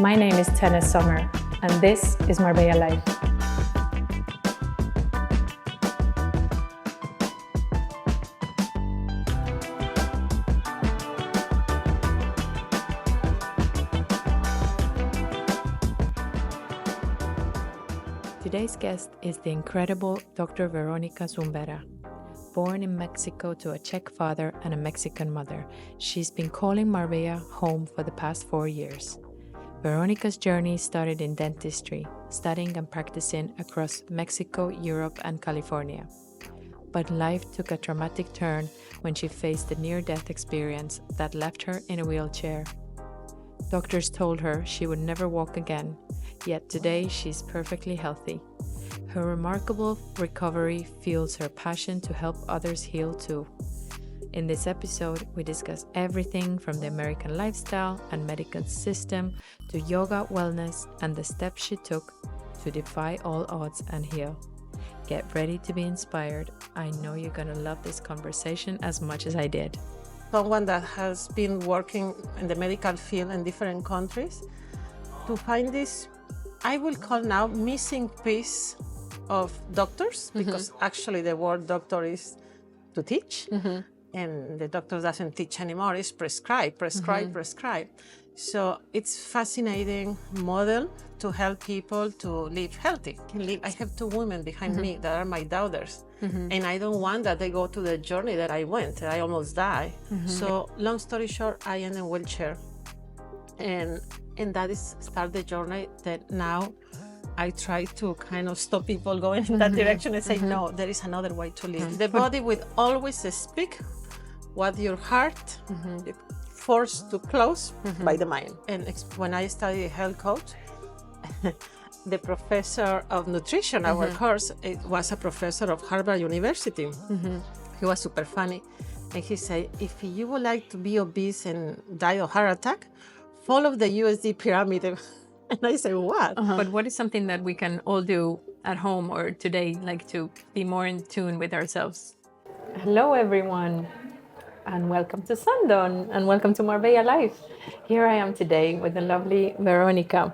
My name is Tennis Sommer, and this is Marbella Life. Today's guest is the incredible Dr. Veronika Šumbera. Born in Mexico to a Czech father and a Mexican mother, she's been calling Marbella home for the past 4 years. Veronika's journey started in dentistry, studying and practicing across Mexico, Europe, and California. But life took a dramatic turn when she faced a near-death experience that left her in a wheelchair. Doctors told her she would never walk again, yet today she's perfectly healthy. Her remarkable recovery fuels her passion to help others heal too. In this episode, we discuss everything from the American lifestyle and medical system to yoga, wellness, and the steps she took to defy all odds and heal. Get ready to be inspired. I know you're going to love this conversation as much as I did. Someone that has been working in the medical field in different countries to find this, I will call now, missing piece of doctors, because actually the word doctor is to teach, and the doctor doesn't teach anymore, it's prescribe. So it's fascinating model to help people to live healthy. I have 2 women behind me that are my daughters, and I don't want that they go to the journey that I went. I almost die. So long story short, I am in a wheelchair, and that is start the journey that now I try to kind of stop people going in that direction and say, no, there is another way to live. The body will always speak what your heart forced to close by the mind. And when I studied health coach, the professor of nutrition, our course, it was a professor of Harvard University. He was super funny. And he said, if you would like to be obese and die of heart attack, follow the USD pyramid. And I said, what? But what is something that we can all do at home or today, like to be more in tune with ourselves? Hello, everyone, and welcome to Sundon, and welcome to Marbella Life. Here I am today with the lovely Veronika,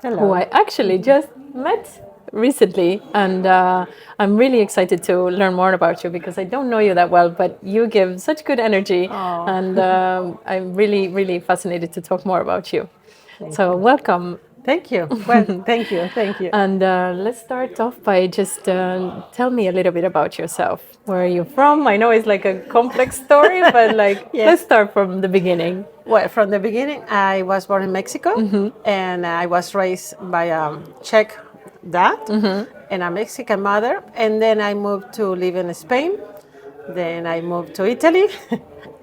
who I actually just met recently, and I'm really excited to learn more about you because I don't know you that well, but you give such good energy, and I'm really, really fascinated to talk more about you. Welcome. Thank you. Well, thank you. And let's start off by just tell me a little bit about yourself. Where are you from? I know it's like a complex story, but let's start from the beginning. Well, from the beginning, I was born in Mexico, and I was raised by a Czech dad and a Mexican mother. And then I moved to live in Spain. Then I moved to Italy.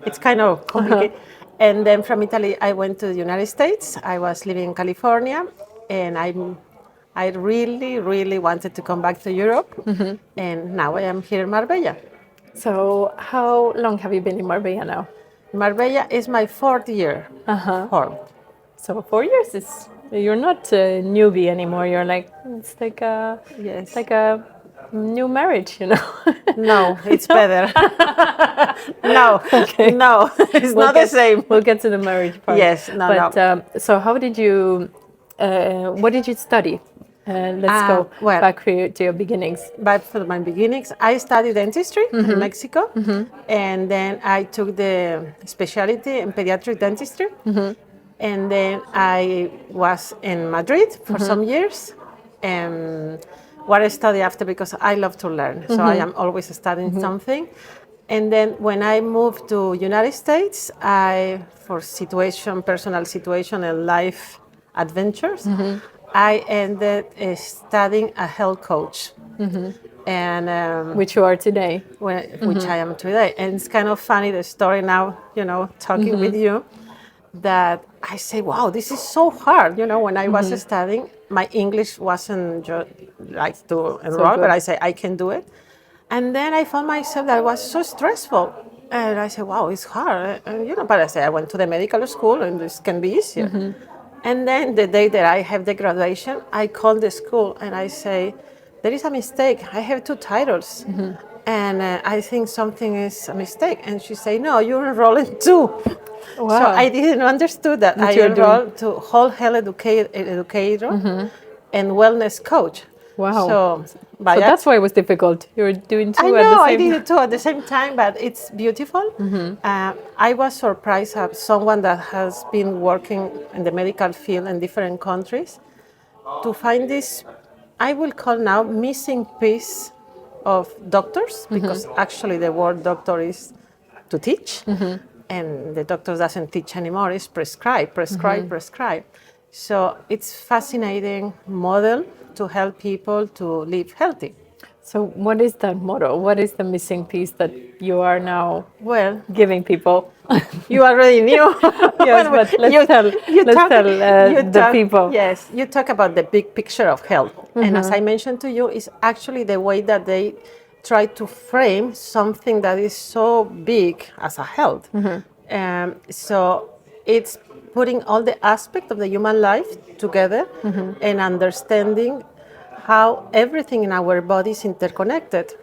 It's kind of complicated. And then from Italy, I went to the United States. I was living in California, and I really, really wanted to come back to Europe. And now I am here in Marbella. So how long have you been in Marbella now? Marbella is my 4th year. So 4 years is, you're not a newbie anymore. You're like, it's like a new marriage, you know. No, it's better. No, it's not the same. We'll get to the marriage part. Yes, no. So how did you, what did you study? Let's go back to your beginnings. Back to my beginnings, I studied dentistry in Mexico, and then I took the specialty in pediatric dentistry, and then I was in Madrid for some years, and what I studied after, because I love to learn, so I am always studying something. And then when I moved to United States, for personal situation and life adventures, I ended studying a health coach. And which you are today. Which I am today. And it's kind of funny, the story now, talking with you, that I say, wow, this is so hard. When I was studying, my English wasn't like to enroll, but I say, I can do it. And then I found myself that it was so stressful. And I said, wow, it's hard. But I say, I went to the medical school and this can be easier. And then the day that I have the graduation, I call the school and I say, there is a mistake. I have 2 titles. and I think something is a mistake. And she say, no, you're enrolling too. Wow. So I didn't understood that I you're enrolled to whole health educator and wellness coach. Wow. So So that's why it was difficult. You were doing two I at know, the I same did time. it too at the same time, but it's beautiful. I was surprised at someone that has been working in the medical field in different countries to find this, I will call now, missing piece of doctors, because actually the word doctor is to teach, and the doctor doesn't teach anymore, it's prescribe, prescribe, prescribe. So it's fascinating model to help people to live healthy. So what is that model? What is the missing piece that you are now Well, giving people? you already knew. Yes, but let's tell the people. Yes, you talk about the big picture of health. And as I mentioned to you, it's actually the way that they try to frame something that is so big as a health. So it's putting all the aspects of the human life together and understanding how everything in our body is interconnected.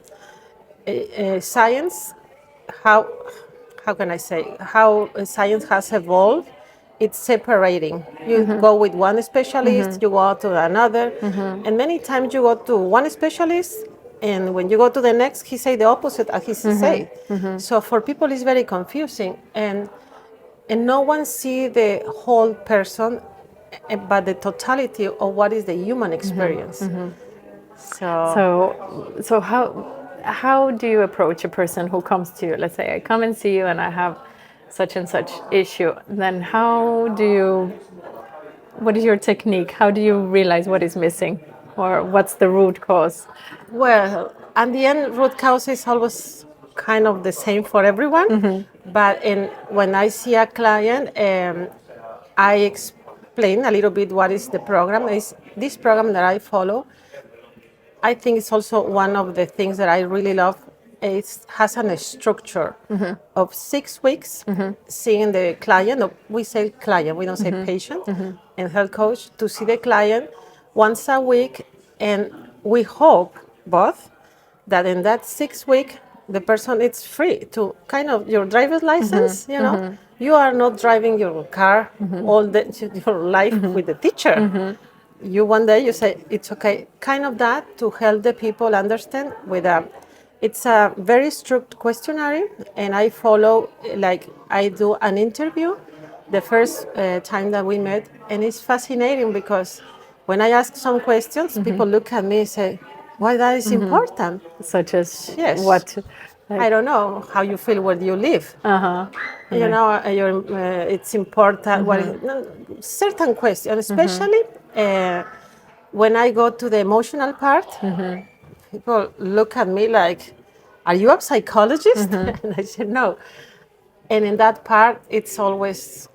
Science, how can I say, how science has evolved, it's separating. You go with one specialist, you go to another, and many times you go to one specialist, and when you go to the next, he say the opposite as he say. So for people, it's very confusing, and no one see the whole person, but the totality of what is the human experience. So how do you approach a person who comes to you? Let's say I come and see you and I have such and such issue. Then what is your technique? How do you realize what is missing, or what's the root cause? Well, at the end, root cause is always kind of the same for everyone. But when I see a client, I explain a little bit what is the program. Is this program that I follow? I think it's also one of the things that I really love. It has a structure of 6 weeks, seeing the client. No, we say client, we don't say patient, and health coach, to see the client once a week. And we hope both that in that 6 week, the person is free to kind of your driver's license, you are not driving your car all your life with the teacher. You one day you say it's okay, kind of that, to help the people understand with it's a very strict questionnaire, and I follow, like I do an interview the first time that we met, and it's fascinating because when I ask some questions, people look at me and say, why that is important? Such as Yes. what? I don't know how you feel where you live. You know, it's important. What is, certain questions, especially when I go to the emotional part, people look at me like, "Are you a psychologist?" And I said, "No." And in that part, it's always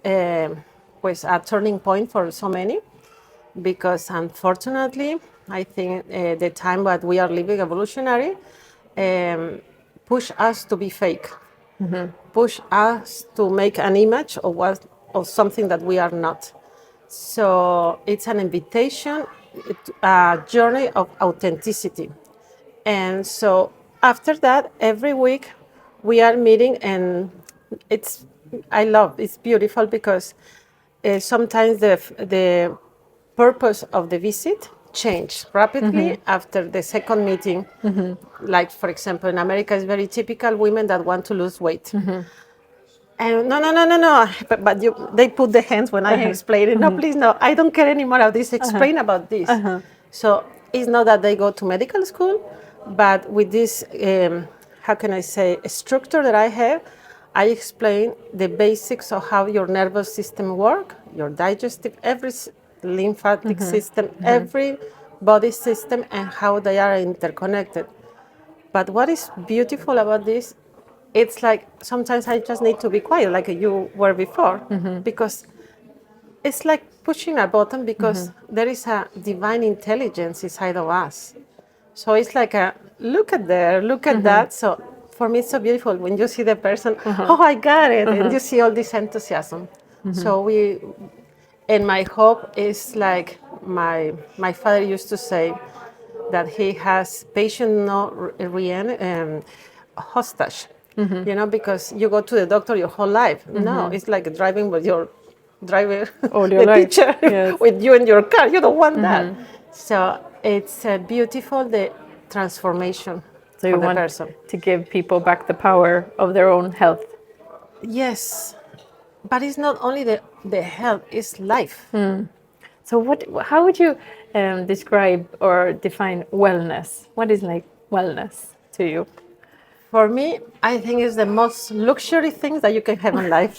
was a turning point for so many, because unfortunately, I think the time that we are living evolutionary push us to be fake, push us to make an image of something that we are not. So it's an invitation, a journey of authenticity. And so after that, every week we are meeting, and it's beautiful because sometimes the purpose of the visit change rapidly after the second meeting. Like, for example, in America, it's very typical women that want to lose weight. And no. But they put the hands when I explain it. No, please, no, I don't care anymore of this. Explain about this. So it's not that they go to medical school, but with this, how can I say, structure that I have, I explain the basics of how your nervous system works, your digestive, every lymphatic system, every body system, and how they are interconnected. But what is beautiful about this, it's like sometimes I just need to be quiet, like you were before, because it's like pushing a button, because there is a divine intelligence inside of us. So it's like a look at there, look at that. So for me, it's so beautiful when you see the person, oh, I got it, and you see all this enthusiasm. So and my hope is like my father used to say, that he has patient no hostage. You know, because you go to the doctor your whole life. No, it's like driving with your driver, All your the life. teacher Yes. with you in your car. You don't want that. So it's beautiful, the transformation So for you the want person. to give people back the power of their own health. Yes, but it's not only the health, it's life. So how would you describe or define wellness? What is like wellness to you? For me, I think it's the most luxury things that you can have in life.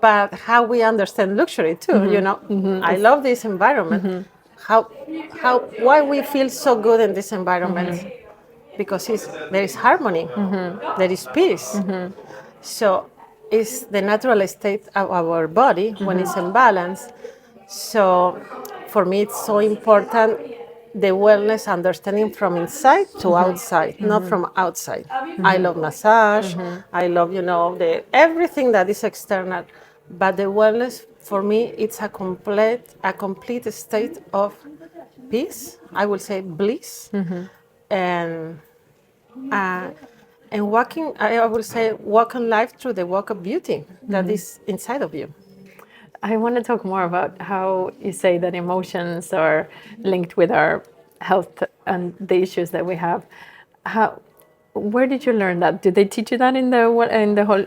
But how we understand luxury too, you know. I love this environment. Why we feel so good in this environment? Because there is harmony, there is peace. So it's the natural state of our body when it's in balance. So for me, it's so important the wellness understanding from inside to outside, not from outside. I love massage. I love, you know, everything that is external. But the wellness for me, it's a complete state of peace. I would say bliss, and walking. I would say walking life through the walk of beauty that is inside of you. I want to talk more about how you say that emotions are linked with our health and the issues that we have. Where did you learn that? Did they teach you that in the whole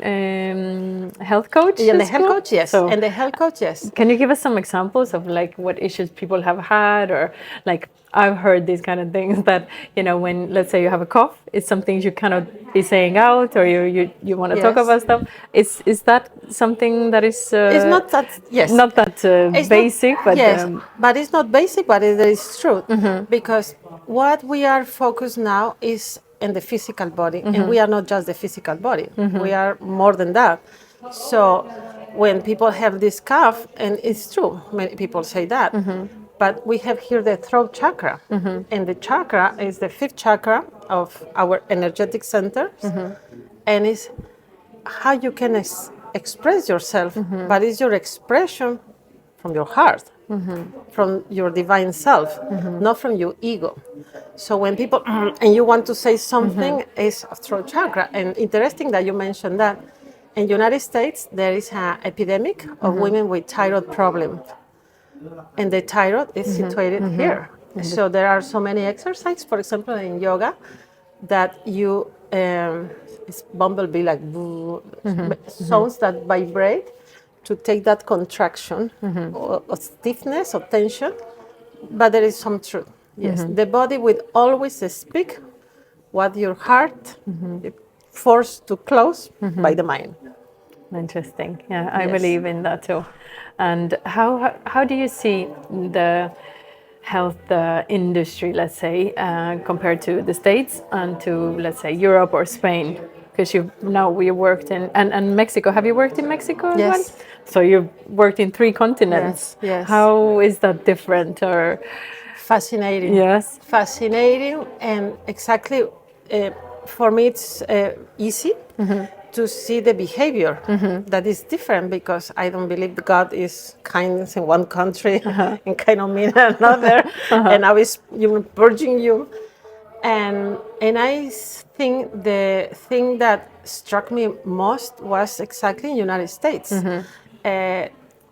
health coach? And the school? health coach, yes. So, And the health coach, yes. can you give us some examples of like what issues people have had, or like I've heard these kind of things that, you know, when let's say you have a cough, it's something you cannot be saying out, or you want to talk Yes. about stuff. Is that something that is? It's not that, yes. Not that It's basic, not, but yes, but it's not basic, but it is true. Because what we are focused now is in the physical body, and we are not just the physical body. We are more than that. So when people have this cough, and it's true, many people say that, but we have here the throat chakra, and the chakra is the fifth chakra of our energetic centers, and it's how you can express yourself, but it's your expression from your heart, from your divine self, not from your ego. So when people and you want to say something, is throat chakra. And interesting that you mentioned that. In the United States, there is an epidemic of women with thyroid problems, and the thyroid is situated here. So there are so many exercises, for example, in yoga, that you it's bumblebee like sounds that vibrate to take that contraction or stiffness or tension, but there is some truth. Yes, the body will always speak what your heart is forced to close by the mind. Interesting. Yeah, I Yes. believe in that too. And how do you see the health industry, let's say, compared to the States and to, let's say, Europe or Spain? Because we worked in and Mexico. Have you worked in Mexico as Yes. well? So you've worked in 3 continents. Yes, yes. How is that different? Or Fascinating. yes. Fascinating, and exactly for me it's easy to see the behavior that is different, because I don't believe God is kindness in one country and kind of mean in another, and now it's purging you. And I think the thing that struck me most was exactly in the United States.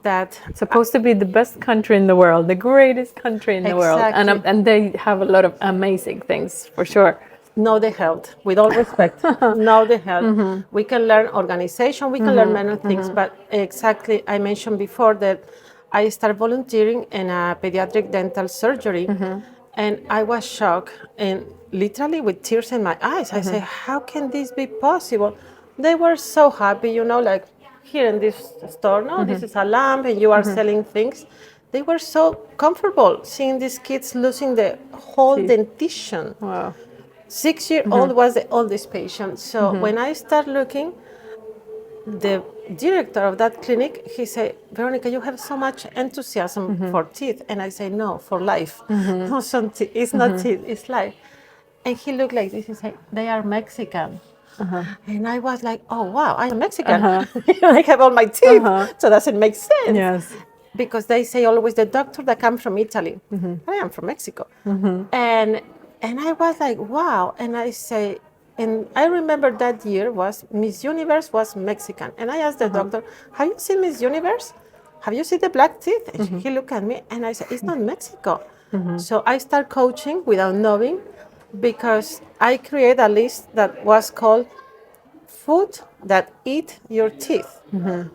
That Supposed to be the best country in the world, the greatest country in the world, Exactly. and they have a lot of amazing things for sure. know the health, with all respect, know the health. We can learn organization, we can learn many things, but exactly, I mentioned before that I started volunteering in a pediatric dental surgery, and I was shocked, and literally with tears in my eyes, I said, how can this be possible? They were so happy, you know, like here in this store, no, this is a lamp, and you are selling things. They were so comfortable seeing these kids losing the whole dentition. Wow. 6-year-old was the oldest patient. So when I start looking, the director of that clinic, he said, Veronika, you have so much enthusiasm for teeth. And I say, no, for life. No, it's not teeth, it's life. And he looked like this, he said, they are Mexican. And I was like, oh, wow, I'm Mexican. I have all my teeth, so doesn't make sense. Yes. because they say always the doctor that come from Italy. I am from Mexico. And I was like, wow. And I say, and I remember that year was Miss Universe was Mexican. And I asked the doctor, have you seen Miss Universe? Have you seen the black teeth? And he looked at me and I said, it's not Mexico. So I start coaching without knowing, because I create a list that was called food that eat your teeth.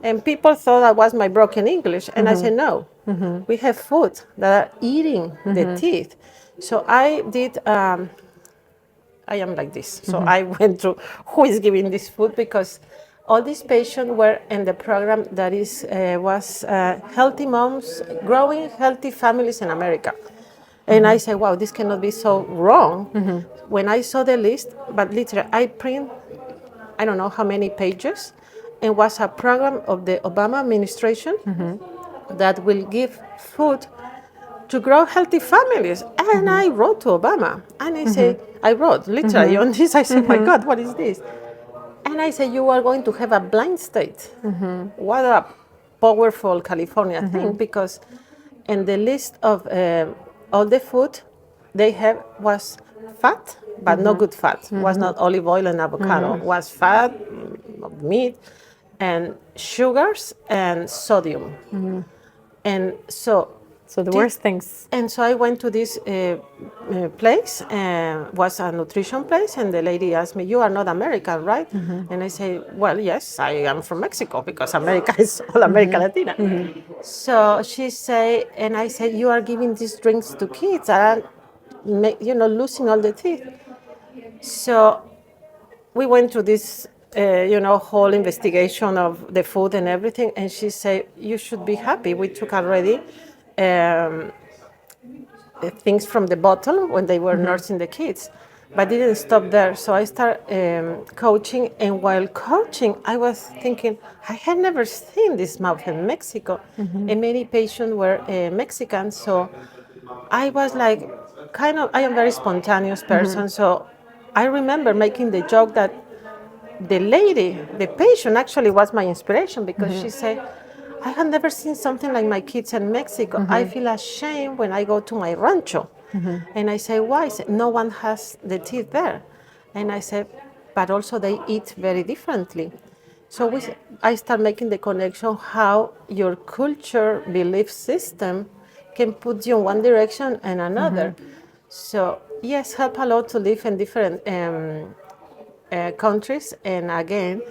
And people thought that was my broken English. And I said, no, we have food that are eating the teeth. So I did, I am like this. So I went through who is giving this food, because all these patients were in the program that was Healthy Moms, Growing Healthy Families in America. And I said, wow, this cannot be so wrong. When I saw the list, but literally I print, I don't know how many pages, and was a program of the Obama administration that will give food to grow healthy families. And I wrote to Obama, and I say, I wrote literally on this, I said, my God, what is this? And I said, you are going to have a blind state. What a powerful California thing, because in the list of all the food they have was fat, but no good fat. Was not olive oil and avocado. Was fat, meat, and sugars and sodium. And so the worst things. And so I went to this place, was a nutrition place, and the lady asked me, you are not American, right? And I say, well, yes, I am from Mexico, because America is all America Latina. So she say, and I said, you are giving these drinks to kids that are, losing all the teeth. So we went to this, whole investigation of the food and everything, and she said, you should be happy. We took already things from the bottle when they were nursing the kids, but didn't stop there. So I started coaching, and while coaching, I was thinking, I had never seen this mouth in Mexico, and many patients were Mexican. So I was like, I am a very spontaneous person. So I remember making the joke that the lady, the patient, actually was my inspiration, because she said, I have never seen something like my kids in Mexico. I feel ashamed when I go to my rancho. And I say, why? I said, no one has the teeth there. And I said, but also they eat very differently. So I start making the connection how your culture, belief system can put you in one direction and another. So yes, help a lot to live in different countries. And again,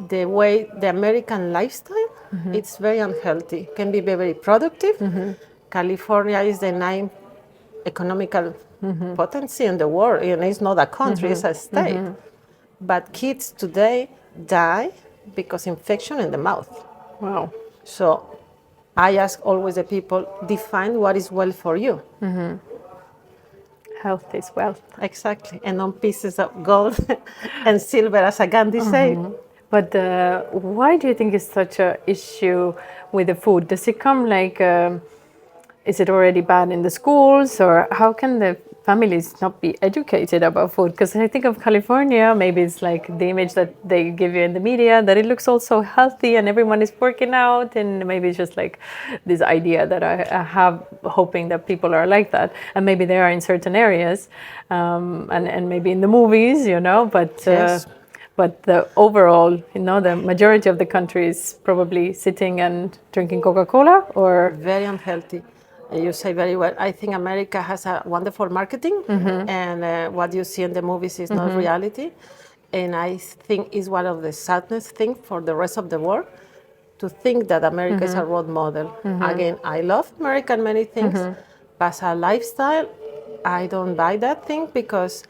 the way the American lifestyle, it's very unhealthy. Can be very productive. California is the ninth economical potency in the world, and it's not a country, it's a state. But kids today die because infection in the mouth. Wow. So I ask always the people, define what is well for you. Health is wealth. Exactly, and on pieces of gold and silver, as Gandhi said. But why do you think it's such an issue with the food? Does it come like, is it already bad in the schools, or how can the families not be educated about food? Because I think of California, maybe it's like the image that they give you in the media, that it looks all so healthy and everyone is working out, and maybe it's just like this idea that I have, hoping that people are like that, and maybe they are in certain areas, and maybe in the movies, but Yes. But the overall, the majority of the country is probably sitting and drinking Coca-Cola, or Very unhealthy. You say very well. I think America has a wonderful marketing, and what you see in the movies is not reality. And I think it's one of the saddest things for the rest of the world to think that America is a role model. Again, I love America and many things, but as a lifestyle, I don't buy that thing, because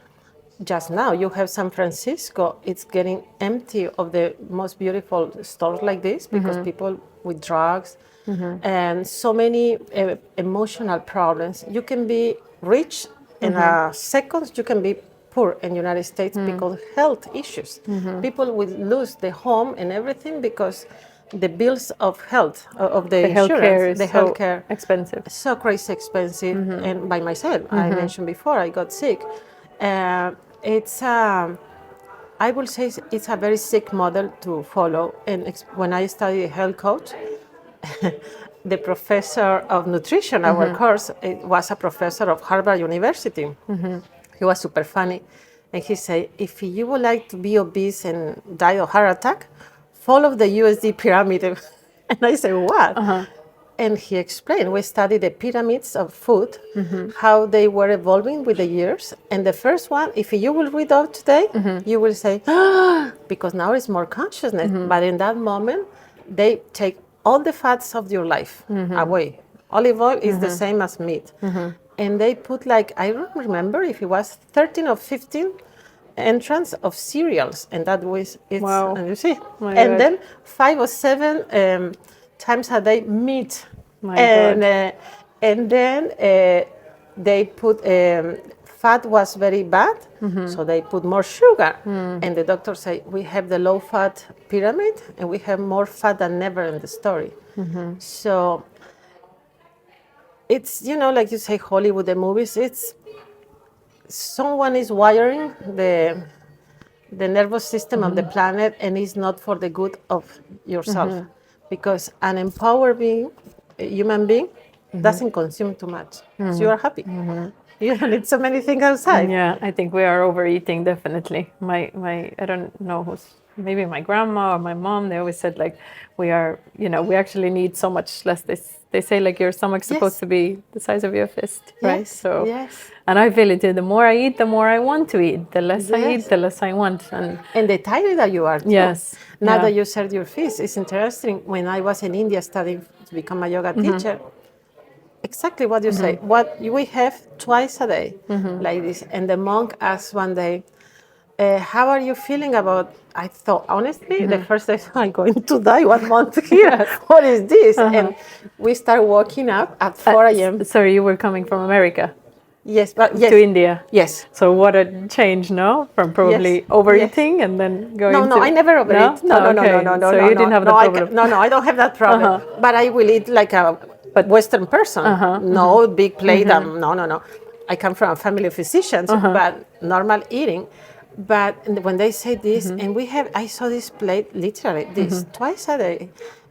just now you have San Francisco, it's getting empty of the most beautiful stores like this, because people with drugs and so many emotional problems. You can be rich in a second, you can be poor in the United States because of health issues. People will lose the home and everything because the bills of health, of the insurance, the healthcare, expensive. so crazy expensive. And by myself, I mentioned before, I got sick. It's I will say it's a very sick model to follow. And when I studied health coach, the professor of nutrition, our course, it was a professor of Harvard University. He was super funny. And he said, if you would like to be obese and die of heart attack, follow the USD pyramid. And I said, what? And he explained, we studied the pyramids of food, how they were evolving with the years. And the first one, if you will read out today, you will say, because now it's more consciousness. But in that moment, they take all the fats of your life away. Olive oil is the same as meat. And they put like, I don't remember if it was 13 or 15 entrants of cereals. And that was, and you see. And then 5 or 7 times a day meat. And then they put, fat was very bad, so they put more sugar. And the doctor said, we have the low fat pyramid and we have more fat than ever in the story. So it's, like you say, Hollywood, the movies, it's someone is wiring the nervous system of the planet, and it's not for the good of yourself. Because an empowered being, a human being, doesn't consume too much. So you are happy. You don't need so many things outside. Yeah, I think we are overeating, definitely. My I don't know who's, maybe my grandma or my mom, they always said like, we are, we actually need so much less. They say like your stomach's supposed to be the size of your fist, right? So, and I feel it too. The more I eat, the more I want to eat. The less I eat, the less I want. And the tighter that you are too. Now that you said your fist, it's interesting. When I was in India studying to become a yoga teacher, exactly what you say. What we have twice a day, like this. And the monk asked one day, how are you feeling about, I thought, honestly, the first day I'm going to die 1 month here. What is this? And we start waking up at 4 a.m. Sorry, you were coming from America? Yes, but to India. Yes. So what a change, no? From probably overeating and then going to... No, I never overeat. No. So you didn't have that problem? I don't have that problem. But I will eat like a Western person. No big plate. No. I come from a family of physicians, but normal eating. But when they say this, and I saw this plate, literally, this twice a day.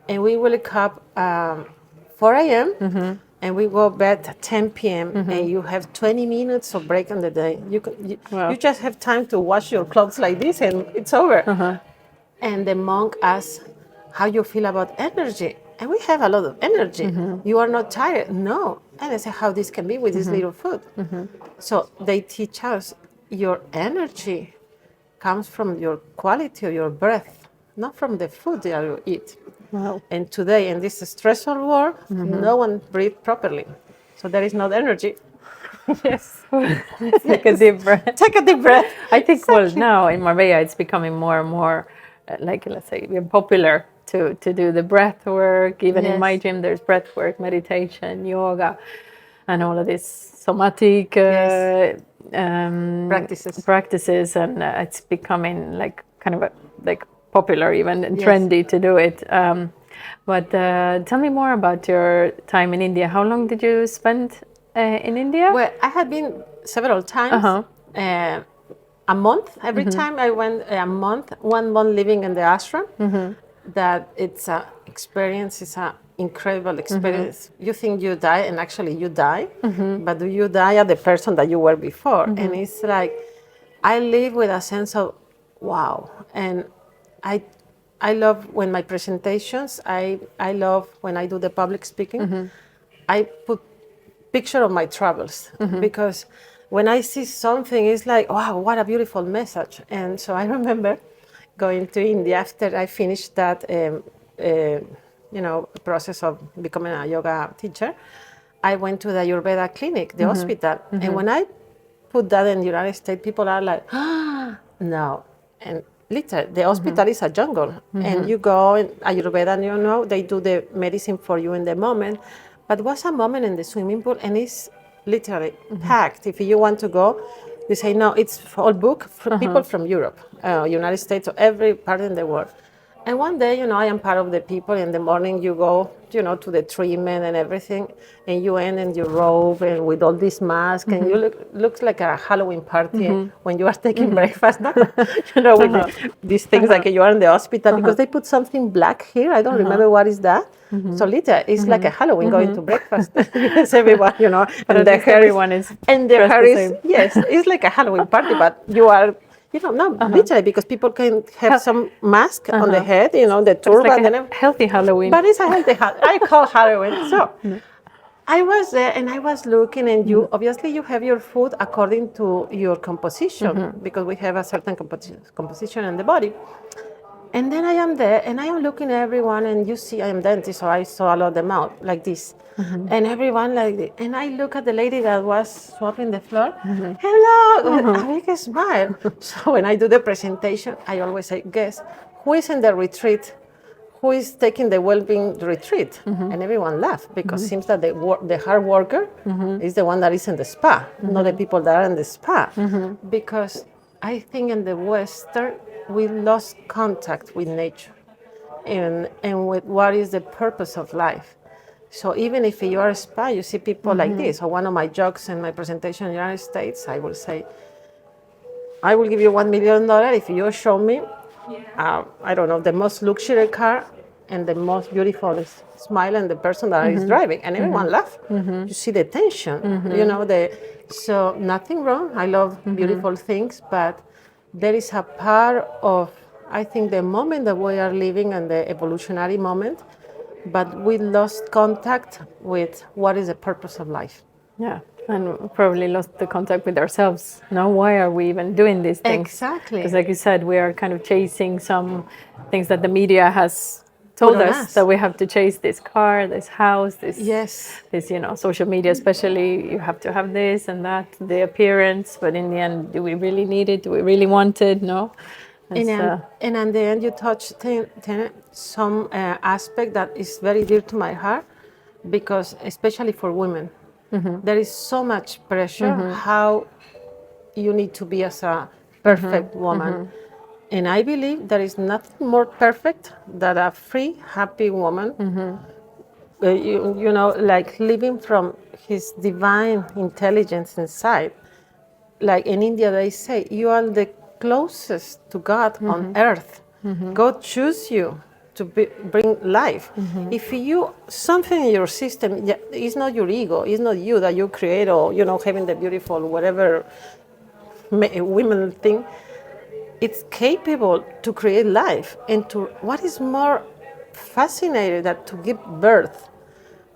And we wake up 4 a.m., and we go bed at 10 p.m., and you have 20 minutes of break on the day. You just have time to wash your clothes like this, and it's over. And the monk asks, how you feel about energy? And we have a lot of energy. You are not tired? No. And I say, how this can be with this little food? So they teach us, your energy comes from your quality of your breath, not from the food that you eat. Wow. And today, in this stressful world, no one breathes properly. So there is no energy. Take a deep breath. Take a deep breath. I think, well, now in Marbella, it's becoming more and more, let's say, popular to do the breath work. Even in my gym, there's breath work, meditation, yoga, and all of this somatic practices, and it's becoming like kind of popular even and trendy to do it. But tell me more about your time in India. How long did you spend in India? Well, I had been several times. A month. Every time I went a month, 1 month living in the ashram. That it's an experience. It's an incredible experience. You think you die, and actually you die. But do you die as the person that you were before? And it's like, I live with a sense of wow. And I love when my presentations, I love when I do the public speaking, I put picture of my travels, because when I see something, it's like, wow, what a beautiful message. And so I remember going to India after I finished that, process of becoming a yoga teacher. I went to the Ayurveda clinic, the hospital. And when I put that in the United States, people are like, no. And literally, the hospital is a jungle. And you go in Ayurveda, and they do the medicine for you in the moment. But what's a moment in the swimming pool, and it's literally packed. If you want to go, you say, no, it's all booked for people from Europe, United States, or every part in the world. And one day, I am part of the people. In the morning, you go, to the treatment and everything, and you end in your robe and with all this mask, and you looks like a Halloween party when you are taking breakfast. No? With these things like you are in the hospital because they put something black here. I don't remember what is that. So literally, it's like a Halloween going to breakfast. Yes, everyone, But and at the least hair everyone is and the dressed hair the is same. yes, it's like a Halloween party, but you are. Not literally, because people can have some mask on the head, the turban, It's like a healthy Halloween. but it's a healthy. I call Halloween. So I was there and I was looking, and you obviously you have your food according to your composition because we have a certain composition in the body. And then I am there and I am looking at everyone, and you see I am dentist, so I saw a lot of them out like this. And everyone like this. And I look at the lady that was swapping the floor. Hello, with a big smile. So when I do the presentation, I always say, guess who is in the retreat? Who is taking the well-being retreat? And everyone laughed because it seems that the hard worker is the one that is in the spa, not the people that are in the spa. Because I think in the Western, we lost contact with nature and with what is the purpose of life. So even if you are a spa, you see people like this. So one of my jokes in my presentation in the United States, I will say, I will give you $1 million if you show me, I don't know, the most luxury car and the most beautiful smile and the person that is driving. And everyone laugh. You see the tension, so nothing wrong. I love beautiful things, but there is a part of, I think, the moment that we are living and the evolutionary moment, but we lost contact with what is the purpose of life. Yeah, and probably lost the contact with ourselves. Now, why are we even doing these things? Exactly. Because, like you said, we are kind of chasing some things that the media has told us that we have to chase: this car, this house, this social media, especially. You have to have this and that, the appearance. But in the end, do we really need it? Do we really want it? No. And at the end, you touch some aspect that is very dear to my heart, because especially for women, there is so much pressure how you need to be as a perfect woman. And I believe there is nothing more perfect than a free, happy woman, like living from his divine intelligence inside. Like in India, they say, you are the closest to God on earth. God choose you to bring life. If something in your system, it's not your ego, it's not you that you create, or having the beautiful whatever women thing. It's capable to create life, and to what is more fascinating than to give birth.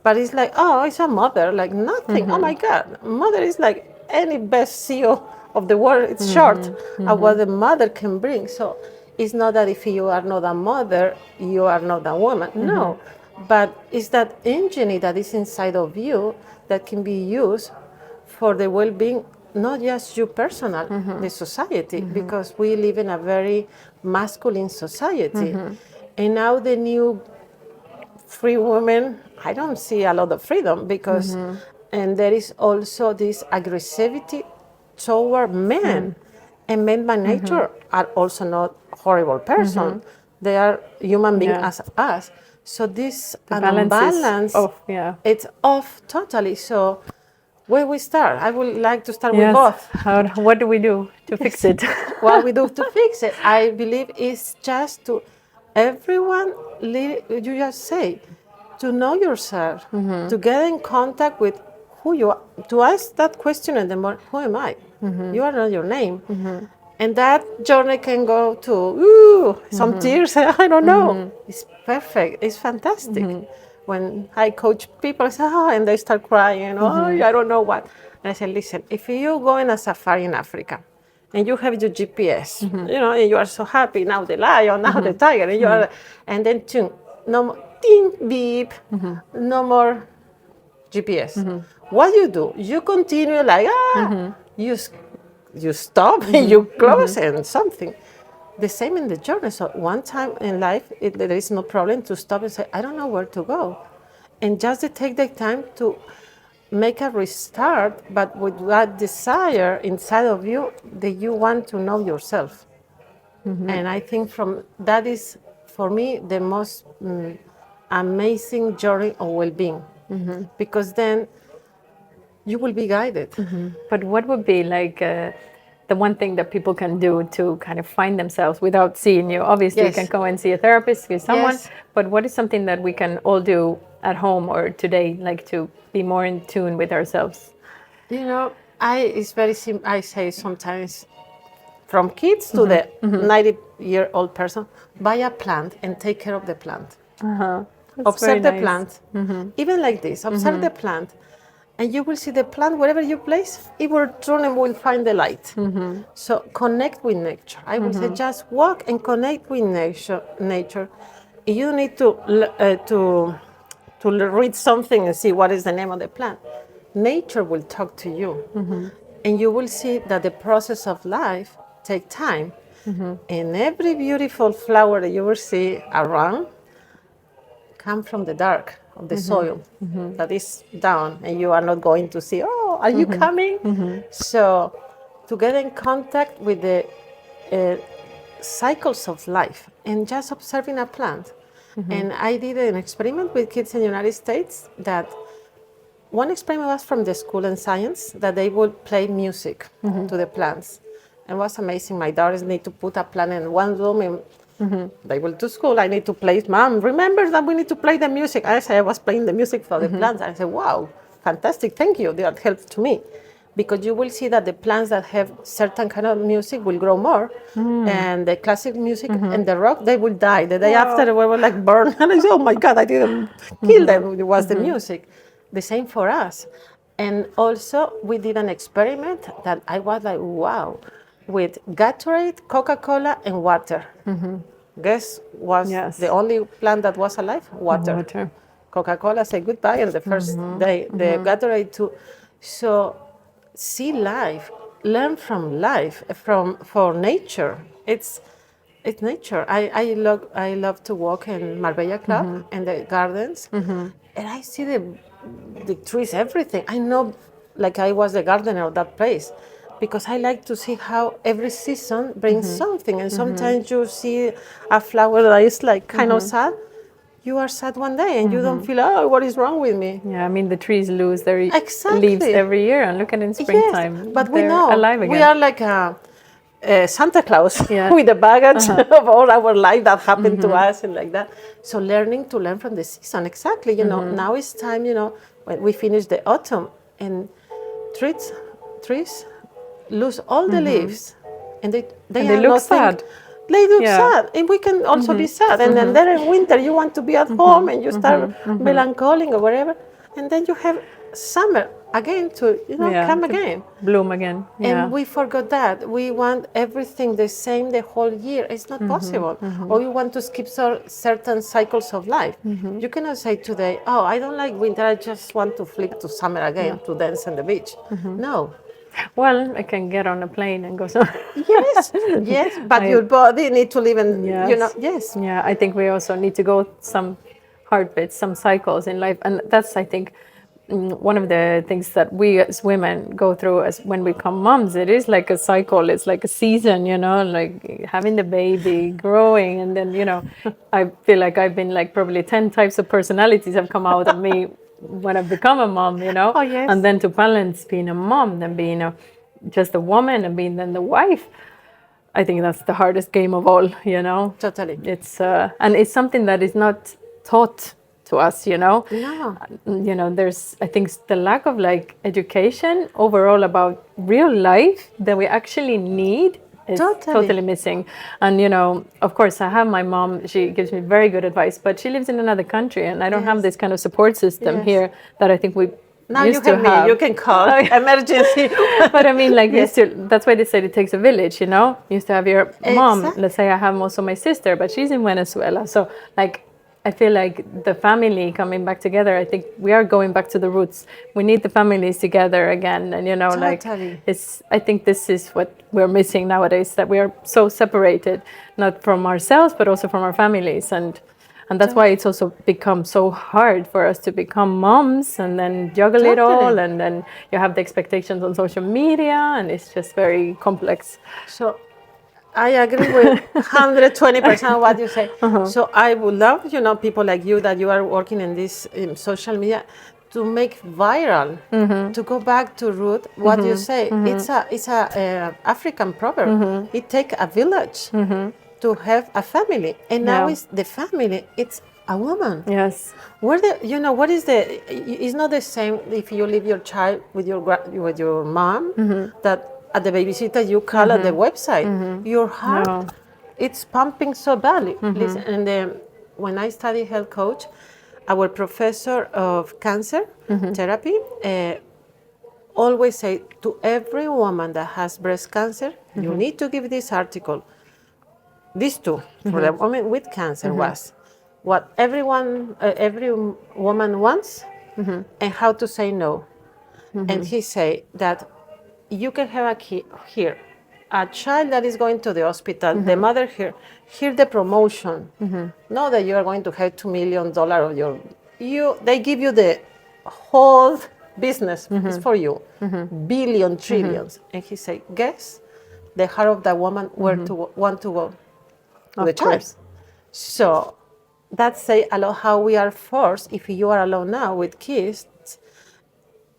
But it's like, oh, it's a mother, like nothing. Oh my God, mother is like any best CEO of the world. It's short of what the mother can bring. So it's not that if you are not a mother, you are not a woman. No, but it's that engine that is inside of you that can be used for the well-being, not just you personal, the society, because we live in a very masculine society. And now the new free women, I don't see a lot of freedom, because and there is also this aggressivity toward men. And men by nature are also not horrible person. They are human beings as us. So this imbalance, it's off totally. So where we start? I would like to start with both. What do we do to fix it? What we do to fix it, I believe, is just to everyone, you just say, to know yourself, to get in contact with who you are, to ask that question in the morning, who am I? You are not your name. And that journey can go to some tears, I don't know. It's perfect, it's fantastic. When I coach people, I say, and they start crying, I don't know what. And I say, listen, if you go in a safari in Africa, and you have your GPS, and you are so happy, now the lion, now the tiger, and and then no more ding, beep, no more GPS. What do? You continue like, you stop, and you close, and something. The same in the journey. So one time in life, there is no problem to stop and say, I don't know where to go. And just to take the time to make a restart, but with that desire inside of you that you want to know yourself. And I think from that is for me, the most amazing journey of well-being, because then you will be guided. But what would be like the one thing that people can do to kind of find themselves without seeing you? Obviously, you Yes. can go and see a therapist, see someone, Yes. but what is something that we can all do at home or today, like to be more in tune with ourselves? You know, it's very simple. I say sometimes, from kids to the 90-year-old person, buy a plant and take care of the plant. Observe the plant, even like this. Observe the plant, and you will see the plant wherever you place, it will turn and will find the light. So connect with nature. I would say just walk and connect with nature. You need to read something and see what is the name of the plant. Nature will talk to you, and you will see that the process of life takes time. And every beautiful flower that you will see around come from the dark of the soil that is down, and you are not going to see, oh, are you coming? So to get in contact with the cycles of life and just observing a plant. And I did an experiment with kids in the United States that one experiment was from the school in science that they would play music to the plants. And it was amazing. My daughters need to put a plant in one room and they will to school. I need to play, Mom, remember that we need to play the music. I said I was playing the music for the plants. I said, wow, fantastic, thank you. That helps to me. Because you will see that the plants that have certain kind of music will grow more, and the classic music and the rock, they will die. The day after, we were like burned, and I said, oh my God, I didn't kill them. It was the music. The same for us. And also, we did an experiment that I was like, wow, with Gatorade, Coca-Cola, and water. Guess was the only plant that was alive? Water. Coca-Cola said goodbye, and the first day, the Gatorade too. So see life, learn from life, for nature. It's nature. I love to walk in Marbella Club and the gardens, and I see the trees, everything. I know, like I was the gardener of that place, because I like to see how every season brings something. And sometimes you see a flower that is like kind of sad. You are sad one day and you don't feel, oh, what is wrong with me? Yeah, I mean, the trees lose their leaves every year, and look at in springtime. Yes, but we know alive again. We are like Santa Claus with the baggage of all our life that happened to us and like that. So learn from the season. Exactly. You know, now it's time, when we finish the autumn and trees lose all the leaves, and they look sad. They look sad, and we can also be sad. And then there in winter, you want to be at home, and you start melancholy or whatever, and then you have summer again to come again, bloom again. And we forgot that we want everything the same the whole year. It's not possible. Or you want to skip certain cycles of life. You cannot say today, oh, I don't like winter, I just want to flip to summer again to dance on the beach. No. Well, I can get on a plane and go somewhere. Yes, but your body need to live in, yes. Yeah, I think we also need to go some heartbeats, some cycles in life. And that's, I think, one of the things that we as women go through as when we become moms. It is like a cycle. It's like a season, like having the baby, growing. And then, I feel like I've been like probably 10 types of personalities have come out of me when I've become a mom, Oh, yes. And then to balance being a mom, then being just a woman and being then the wife. I think that's the hardest game of all, Totally. It's and it's something that is not taught to us, No. There's, I think, the lack of like education overall about real life that we actually need is totally missing. And of course I have my mom, she gives me very good advice, but she lives in another country and I don't have this kind of support system here that I think we now used you have to have. me, you can call emergency. But I mean, like, that's why they say it takes a village, You used to have your mom. Let's say I have also my sister, but she's in Venezuela. So like, I feel like the family coming back together, I think we are going back to the roots. We need the families together again. And, Totally. I think this is what we're missing nowadays, that we are so separated, not from ourselves, but also from our families. And that's why it's also become so hard for us to become moms and then juggle it all. And then you have the expectations on social media, and it's just very complex. So I agree with 120% what you say. So I would love, people like you that you are working in this in social media to make viral, to go back to root what you say. It's a African proverb. It take a village to have a family, and now Yeah. it's the family. It's a woman. Yes. Where what is it's not the same if you leave your child with your mom that at the babysitter you call at the website. Your heart, No. it's pumping so badly. Listen, and when I studied health coach, our professor of cancer therapy always say to every woman that has breast cancer, you need to give this article. These two for the woman with cancer was what every woman wants and how to say no. And he say that you can have a kid here, a child that is going to the hospital, the mother here the promotion. Not that you are going to have $2 million of they give you the whole business is for you, billion, trillions. And he say, guess the heart of the woman where to want to go to the child. So that say a lot how we are forced, if you are alone now with kids,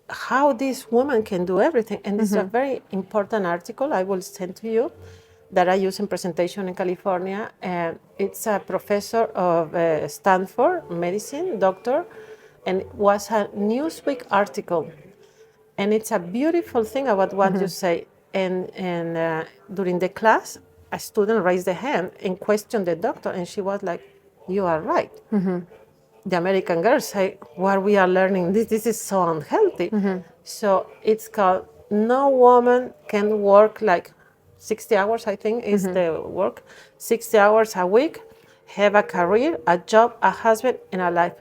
how this woman can do everything. And this is a very important article I will send to you that I use in presentation in California. And it's a professor of Stanford medicine, doctor, and it was a Newsweek article. And it's a beautiful thing about what you say. And during the class, a student raised the hand and questioned the doctor, and she was like, you are right. The American girls say, what we are learning, this is so unhealthy. So it's called, no woman can work like 60 hours, I think is the work, 60 hours a week, have a career, a job, a husband, and a life.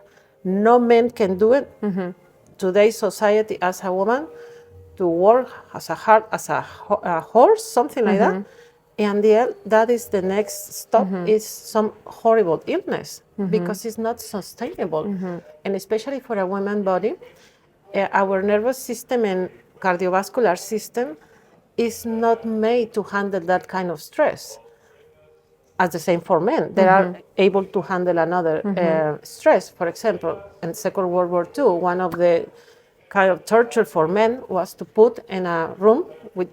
No man can do it. Today's society as a woman, to work as a horse, something like that. And that is the next stop is some horrible illness because it's not sustainable. And especially for a woman body, our nervous system and cardiovascular system is not made to handle that kind of stress. As the same for men, they are able to handle another stress. For example, in Second World War II, one of the kind of torture for men was to put in a room with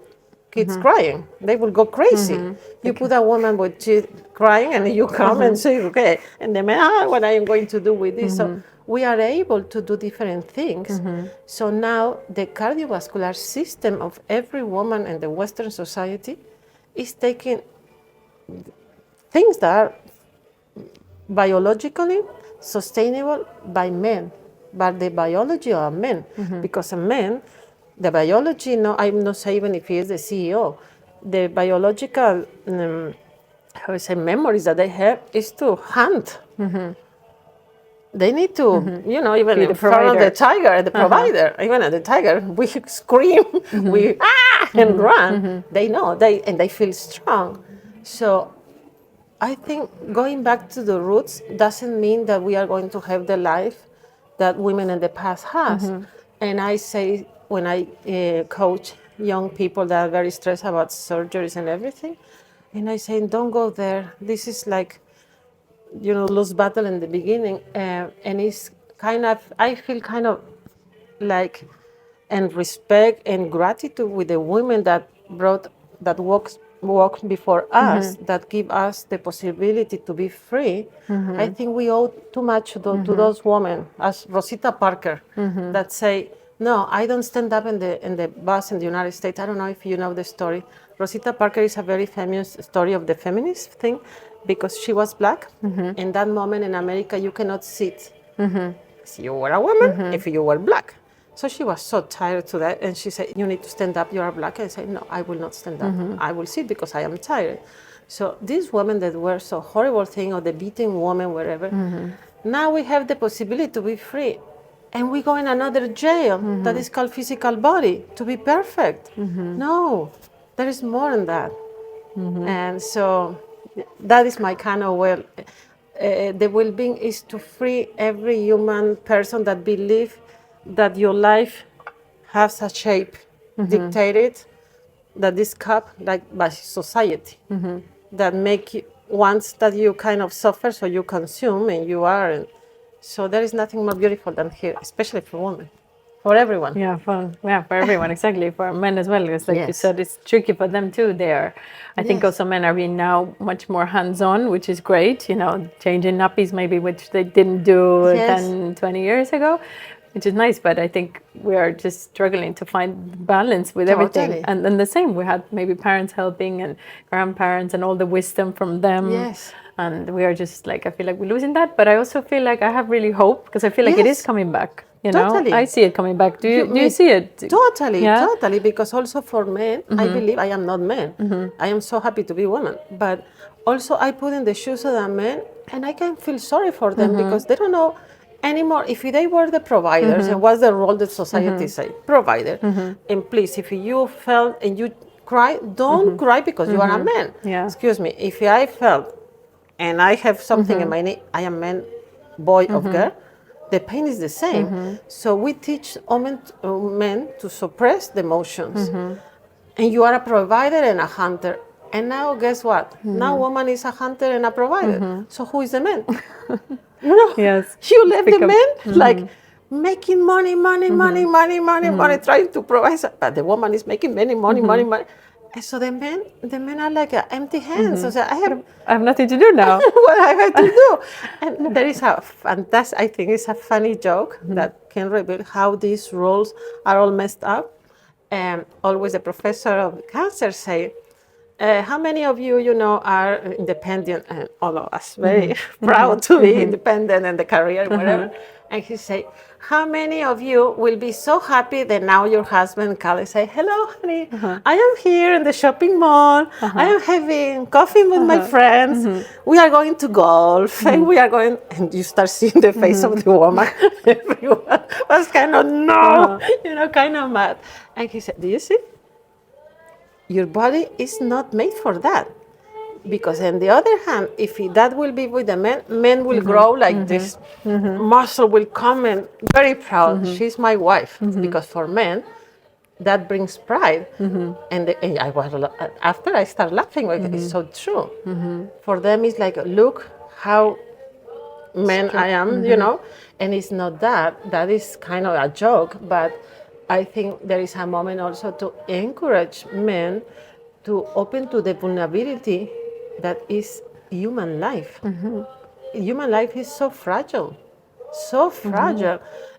kids crying. They will go crazy. You put a woman with crying and you come and say, okay, and the man, what I am going to do with this? So we are able to do different things. So now the cardiovascular system of every woman in the Western society is taking things that are biologically sustainable by men, but the biology of men, because a man, the biology, no, I'm not saying even if he is the CEO, the biological, how I say, memories that they have is to hunt. They need to, even in front of the tiger, the provider, even at the tiger, we scream, we and run. They know, they feel strong. So I think going back to the roots doesn't mean that we are going to have the life that women in the past has. And I say, when I coach young people that are very stressed about surgeries and everything, and I say, don't go there. This is like, lose battle in the beginning. And it's kind of, I feel kind of like, and respect and gratitude with the women that walk before us, that give us the possibility to be free. I think we owe too much to those women, as Rosita Parker, that say, no, I don't stand up in the bus in the United States. I don't know if you know the story. Rosita Parker is a very famous story of the feminist thing because she was black. In that moment in America, you cannot sit if you were a woman, if you were black. So she was so tired to that, and she said, you need to stand up, you are black. And I said, no, I will not stand up. I will sit because I am tired. So these women that were so horrible thing, or the beating woman, wherever, now we have the possibility to be free. And we go in another jail that is called physical body, to be perfect. No, there is more than that. And so that is my kind of the well-being is to free every human person that believes that your life has a shape dictated that is kept like by society, that make you, wants that you kind of suffer, so you consume and you are. And so there is nothing more beautiful than here, especially for women, for everyone. For everyone, exactly, for men as well, because like you said, it's tricky for them too. I think also men are being now much more hands-on, which is great, you know, changing nappies maybe, which they didn't do 10, 20 years ago, which is nice. But I think we are just struggling to find balance with everything. And then the same, we had maybe parents helping and grandparents and all the wisdom from them. And we are just like, I feel like we're losing that, but I also feel like I have really hope, because I feel like it is coming back. You know, I see it coming back. Do you see it? Totally. Because also for men, I believe I am not men. I am so happy to be woman. But also I put in the shoes of the men, and I can feel sorry for them because they don't know anymore. If they were the providers, and what's the role that society say? Provider. And please, if you felt and you cry, don't cry because you are a man. Excuse me. If I felt and I have something in my knee, I am man, boy or girl. The pain is the same. So we teach men to suppress the emotions. And you are a provider and a hunter. And now guess what? Now woman is a hunter and a provider. So who is the man? You left the men like making money, trying to provide. But the woman is making money. And so the men are like empty hands. So I have nothing to do now. What I have to do. And there is a fantastic, I think it's a funny joke that can reveal how these roles are all messed up. And always the professor of cancer say, how many of you, are independent? And all of us very proud to be independent in the career, whatever. And he say, how many of you will be so happy that now your husband calls and say, hello, honey, I am here in the shopping mall. I am having coffee with my friends. We are going to golf and we are going, and you start seeing the face of the woman. Everyone was kind of, kind of mad. And he said, do you see? Your body is not made for that. Because on the other hand, if that will be with the men will grow like this. Muscle will come and very proud. She's my wife. Because for men, that brings pride. And I was after I start laughing, like, it's so true. For them, it's like, look how man I am, and it's not that. That is kind of a joke, but I think there is a moment also to encourage men to open to the vulnerability that is human life. Human life is so fragile.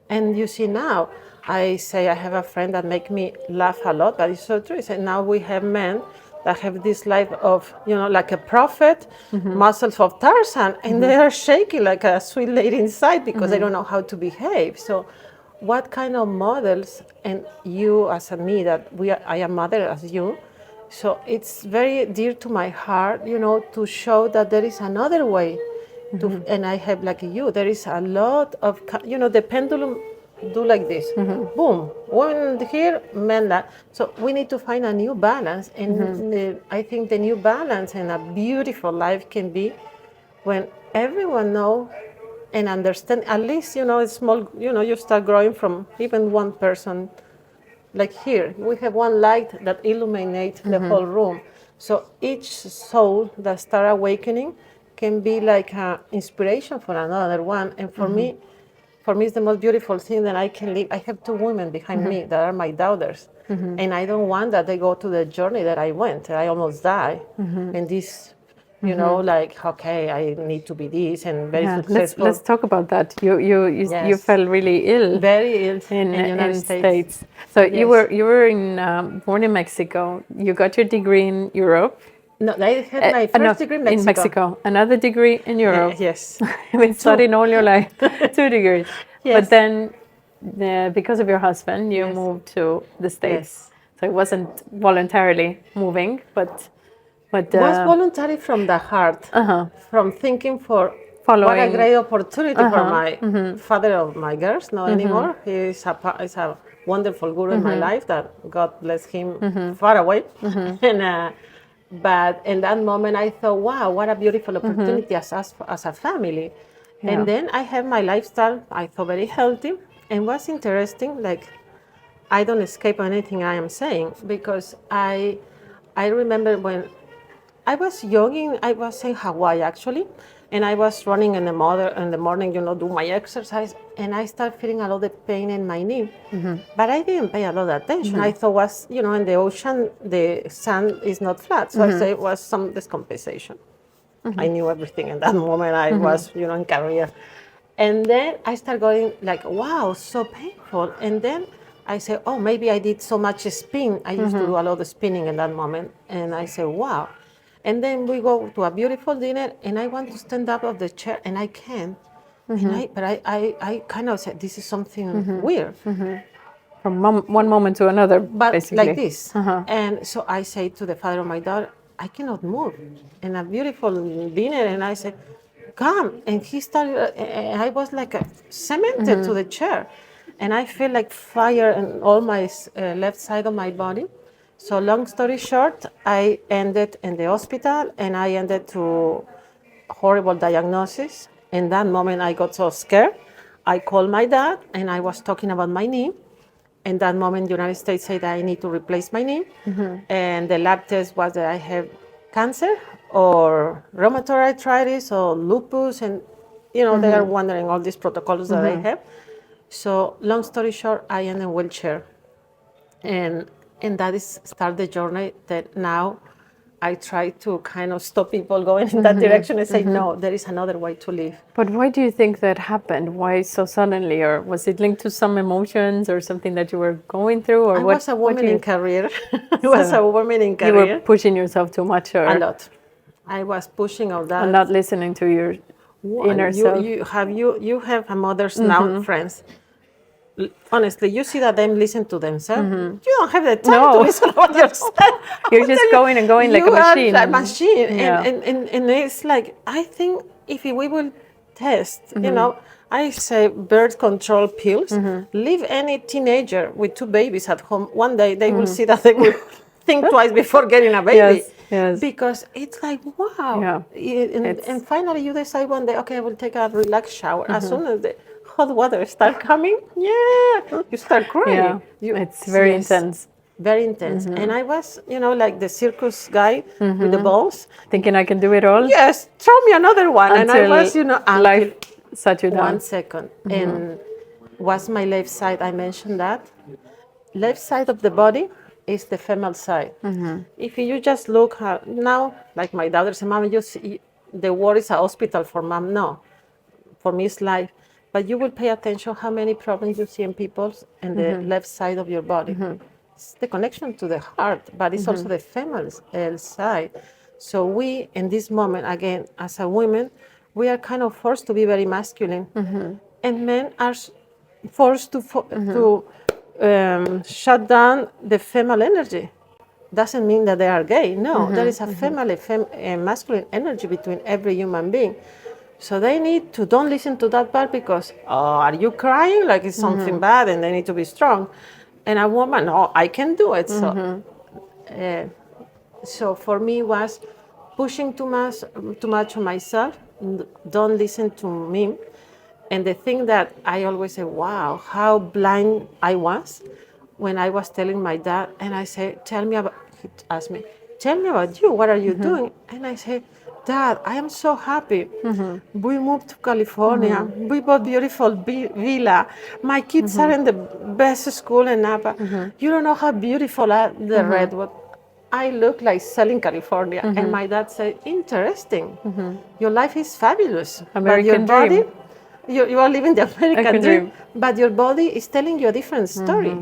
And you see now, I say I have a friend that make me laugh a lot, but it's so true. And now we have men that have this life of, like a prophet, muscles of Tarzan, and they are shaking like a sweet lady inside because they don't know how to behave. So what kind of models, and you as me, I am mother as you, so it's very dear to my heart, to show that there is another way. And I have like you, there is a lot of, the pendulum do like this, boom, women here, men that. So we need to find a new balance. And I think the new balance and a beautiful life can be when everyone know and understand, at least, it's small, you start growing from even one person. Like here, we have one light that illuminates the whole room. So each soul that starts awakening can be like an inspiration for another one. And for me, it's the most beautiful thing that I can live. I have two women behind me that are my daughters. And I don't want that they go to the journey that I went. I almost die. And this, like, okay, I need to be this and very successful. Let's talk about that. You fell really ill. Very ill in the United States. So you were born in Mexico. You got your degree in Europe. No, I had my first degree in Mexico. Another degree in Europe. Yes. You've been studying all your life. 2 degrees. But then, because of your husband, you moved to the States. So it wasn't voluntarily moving, but was voluntary from the heart, from thinking for what a great opportunity for my father of my girls, not anymore. He is a wonderful guru in my life, that God bless him far away. But in that moment I thought, wow, what a beautiful opportunity as a family. And then I have my lifestyle, I thought very healthy. And what's interesting, like, I don't escape anything I am saying, because I I remember when I was young, I was in Hawaii actually, and I was running in the morning, do my exercise, and I started feeling a lot of pain in my knee. But I didn't pay a lot of attention. I thought was, in the ocean, the sand is not flat, so I said it was some discompensation. I knew everything in that moment. I was, in career. And then I started going like, wow, so painful. And then I said, oh, maybe I did so much spin. I used to do a lot of spinning in that moment. And I said, wow. And then we go to a beautiful dinner, and I want to stand up of the chair, and I can't. But I kind of said, this is something weird. From one moment to another, But basically. like this. And so I say to the father of my daughter, I cannot move. In a beautiful dinner, and I said, come. And he started, and I was like cemented to the chair. And I feel like fire in all my left side of my body. So long story short, I ended in the hospital, and I ended to horrible diagnosis. In that moment, I got so scared. I called my dad, and I was talking about my knee. In that moment, the United States said that I need to replace my knee. And the lab test was that I have cancer or rheumatoid arthritis or lupus. And, they are wondering all these protocols that I have. So long story short, I am in a wheelchair. And that is start the journey that now I try to kind of stop people going in that direction and say, no, there is another way to live. But why do you think that happened? Why so suddenly? Or was it linked to some emotions or something that you were going through? Or I was a woman in career. You were pushing yourself too much? Or a lot. I was pushing all that. and not listening to your inner self? You have a mother's now friends. Honestly, you see that them listen to themselves. You don't have the time to listen about yourself. You're just going and going like a machine. You are a machine. Yeah. And it's like, I think if we will test, I say birth control pills, leave any teenager with 2 babies at home. One day they will see that they will think twice before getting a baby. Yes. Because it's like, wow. Yeah. And finally you decide one day, okay, I will take a relaxed shower. As soon as the hot water start coming, you start crying. Yeah. It's very intense. Very intense. And I was, like the circus guy with the balls. Thinking I can do it all? Yes, throw me another one. And I was, life sat you down. 1 second. And was my left side, I mentioned that. Left side of the body is the femoral side. If you just look now, like my daughter said, Mom, the word is a hospital for mom. No, for me it's life. But you will pay attention how many problems you see in people in the left side of your body. It's the connection to the heart, but it's also the femoral side. So we, in this moment, again, as a woman, we are kind of forced to be very masculine. And men are forced to shut down the femoral energy. Doesn't mean that they are gay. No, there is a masculine energy between every human being. So they need to don't listen to that part because, are you crying? Like it's something bad and they need to be strong. And a woman, I can do it. So for me was pushing too much on myself. Don't listen to me. And the thing that I always say, wow, how blind I was when I was telling my dad. And I say, he asked me, tell me about you. What are you doing? And I say, Dad, I am so happy. We moved to California. We bought beautiful villa. My kids are in the best school in Napa. You don't know how beautiful are the redwood. I look like selling California. And my dad said, interesting. Your life is fabulous. American but your dream. body, you are living the American dream. But your body is telling you a different story.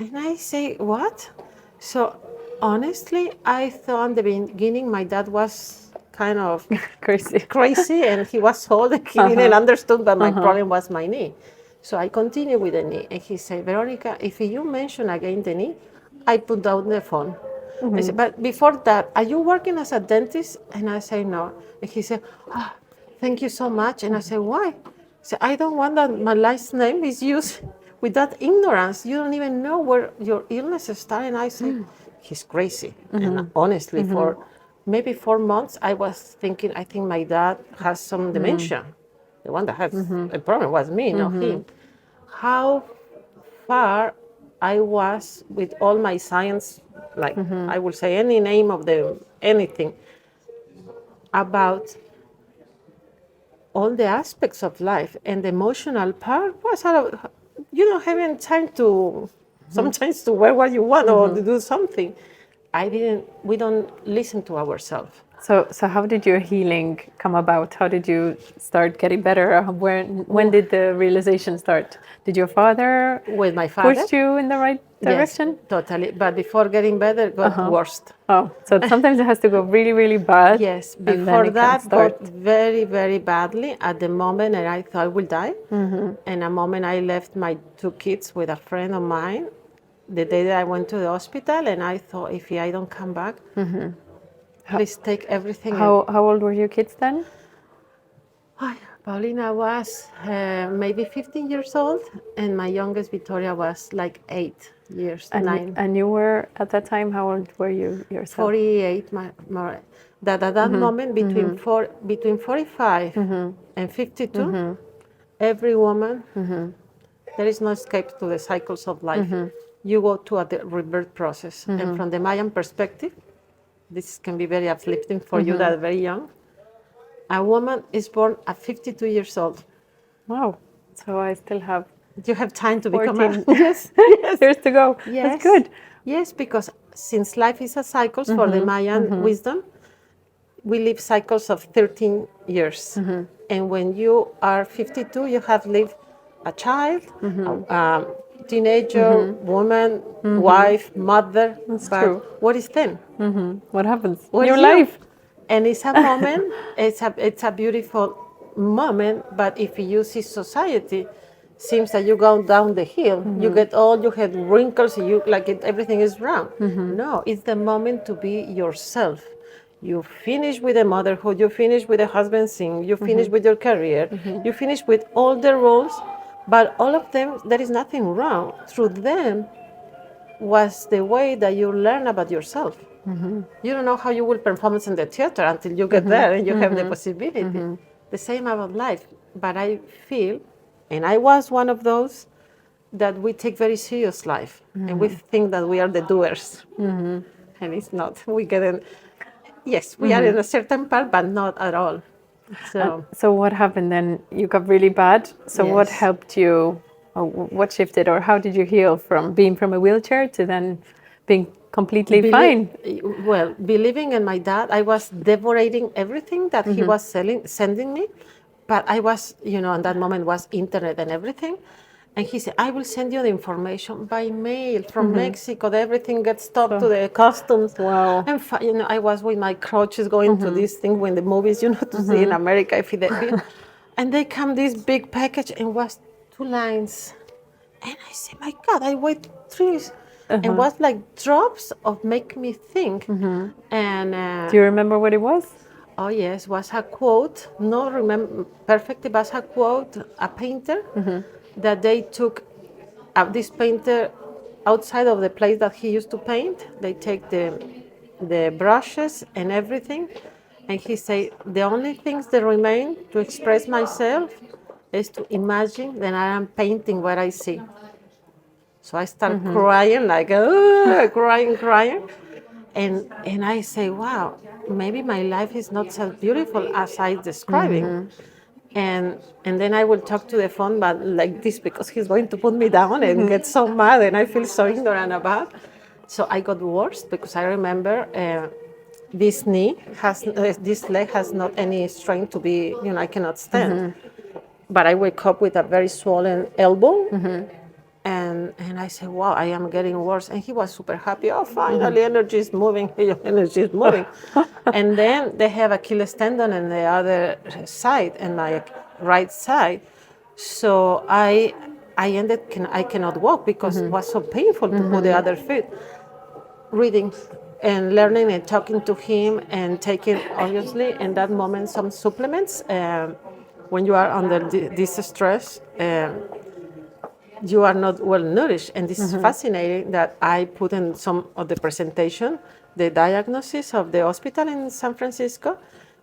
And I say, what? So honestly, I thought in the beginning my dad was kind of crazy and he was old and he didn't understand, but my problem was my knee. So I continued with the knee. And he said, Veronica, if you mention again the knee, I put down the phone. I said, but before that, are you working as a dentist? And I say, no. And he said, thank you so much. And I said, why? He said, I don't want that my last name is used with that ignorance. You don't even know where your illnesses start. And I said, he's crazy. And honestly, for maybe 4 months, I was thinking, I think my dad has some dementia. The one that had a problem was me, not him. How far I was with all my science, like I will say any name of anything, about all the aspects of life, and the emotional part was having time to sometimes to wear what you want or to do something. We don't listen to ourselves. So how did your healing come about? How did you start getting better? When did the realization start? Did your father With my father, push you in the right direction? Yes, totally. But before getting better, it got worse. Oh, so sometimes it has to go really, really bad. Yes, and then before it can that start. got very, very badly at the moment, and I thought I will die. And a moment I left my 2 kids with a friend of mine, the day that I went to the hospital, and I thought, if I don't come back, please take everything. How old were your kids then? Paulina was maybe 15 years old, and my youngest Victoria was like 8 years, 9. And you were at that time, how old were you yourself? 48. That at that moment, between 45 and 52, every woman, there is no escape to the cycles of life. You go to a rebirth process, and from the Mayan perspective, this can be very uplifting for you that are very young. A woman is born at 52 years old. Wow. So I still have You have time to 14 become yes, years to go. Yes. That's good. Yes, because since life is a cycle for the Mayan wisdom, we live cycles of 13 years. And when you are 52, you have lived a child, a teenager, woman, wife, mother. That's but true. what is then? What happens? What Your is you? life. And it's a moment, it's a beautiful moment, but if you see society, seems that you go down the hill, you get old, you have wrinkles, you everything is wrong. No, it's the moment to be yourself. You finish with the motherhood, you finish with the husband thing, you finish with your career, you finish with all the roles, but all of them, there is nothing wrong. Through them was the way that you learn about yourself. You don't know how you will perform in the theater until you get there and you have the possibility. The same about life. But I feel, and I was one of those, that we take very serious life and we think that we are the doers. And it's not. We get in, yes, we are in a certain part, but not at all. So what happened then? You got really bad. So what Yes. helped you? Or what shifted? Or how did you heal from being from a wheelchair to then being completely fine? Well, believing in my dad, I was devorating everything that he was sending me. But I was, in that moment was internet and everything. And he said, I will send you the information by mail from Mexico. Everything gets stopped to the customs. Wow. And, I was with my crutches going to this thing when the movies, to see in America. And they come this big package and was 2 lines. And I said, my God, I wait 3 and was like drops of make me think. And Do you remember what it was? oh yes, was a quote, not remember perfectly, but a quote, a painter, that they took this painter outside of the place that he used to paint. They take the brushes and everything, and he said, the only things that remain to express myself is to imagine that I am painting what I see. So I start crying, like, crying. And I say, wow, maybe my life is not so beautiful as I describing. And then I will talk to the phone, but like this, because he's going to put me down and get so mad, and I feel so ignorant about. So I got worse because I remember this this leg has not any strength to be, I cannot stand. But I wake up with a very swollen elbow. And I said, wow, I am getting worse. And he was super happy. Oh, finally, energy is moving. Energy is moving. And then they have Achilles tendon on the other side, and my right side. So I cannot walk because it was so painful to put the other foot. Reading and learning and talking to him and taking, obviously, in that moment, some supplements. When you are under this stress, you are not well nourished. And this is fascinating that I put in some of the presentation, the diagnosis of the hospital in San Francisco,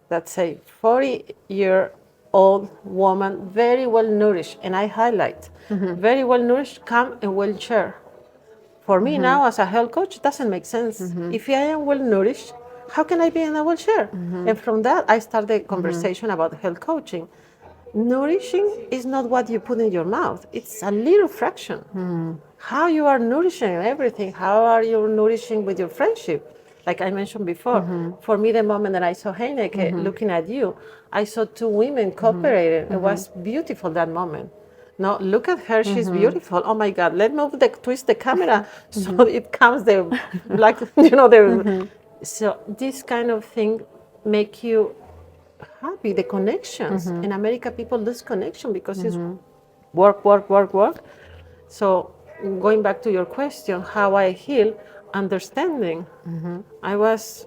that say 40-year-old woman, very well nourished. And I highlight, very well nourished, come in wheelchair. For me now, as a health coach, it doesn't make sense. If I am well nourished, how can I be in a wheelchair? And from that, I started the conversation about health coaching. Nourishing is not what you put in your mouth. It's a little fraction. How you are nourishing everything. How are you nourishing with your friendship? Like I mentioned before, for me, the moment that I saw Heineke looking at you, I saw two women cooperating. It was beautiful, that moment. No, look at her, she's beautiful. Oh my God, twist the camera so it comes the black, So this kind of thing make you happy, the connections. In America, people lose connection because it's work, work, work, work. So going back to your question, how I heal, understanding. I was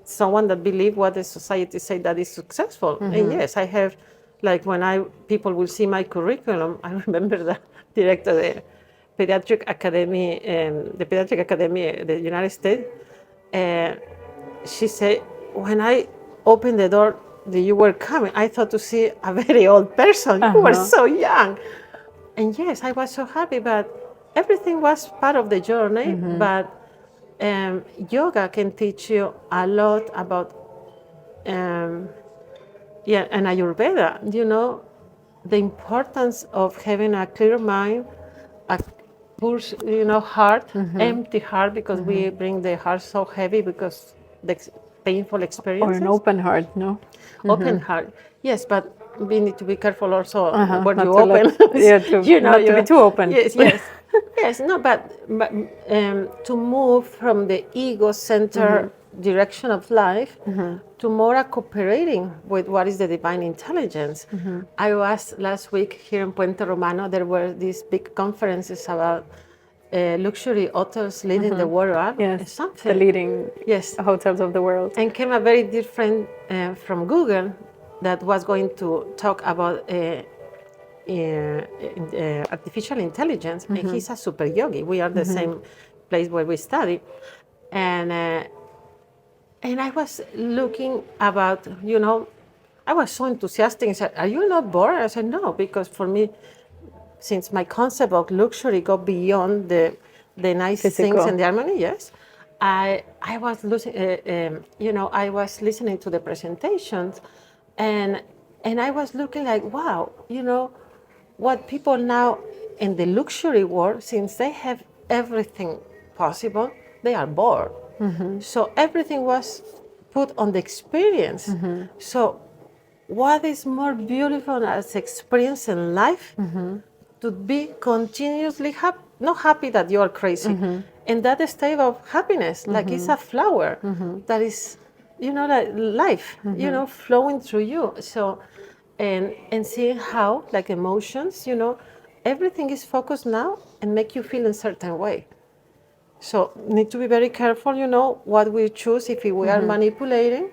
someone that believed what the society said that is successful. And yes, I have, like when people will see my curriculum, I remember the director of the Pediatric Academy, the United States, she said, when I opened the door that you were coming, I thought to see a very old person. You were so young. And yes, I was so happy, but everything was part of the journey. But yoga can teach you a lot about, and Ayurveda, the importance of having a clear mind, a push, heart, empty heart, because we bring the heart so heavy because the painful experiences. Or an open heart, no? Open heart, yes, but we need to be careful also when you open. Not to be too open. Yes, yes, no, but to move from the ego-centered direction of life to more a cooperating with what is the divine intelligence. I was last week here in Puente Romano. There were these big conferences about luxury hotels leading the world. Yes, the leading hotels of the world. And came a very different from Google that was going to talk about artificial intelligence. And he's a super yogi. We are the same place where we study. And I was looking about, I was so enthusiastic and said, are you not bored? I said, no, because for me, since my concept of luxury go beyond the nice things and the harmony, yes, I was I was listening to the presentations, and I was looking like, wow, what people now in the luxury world, since they have everything possible, they are bored. So everything was put on the experience. So what is more beautiful as experience in life? To be continuously happy, not happy that you are crazy, and that state of happiness, like it's a flower that is, like life, flowing through you. So, and seeing how, like emotions, everything is focused now and make you feel in a certain way. So need to be very careful, what we choose, if we are manipulating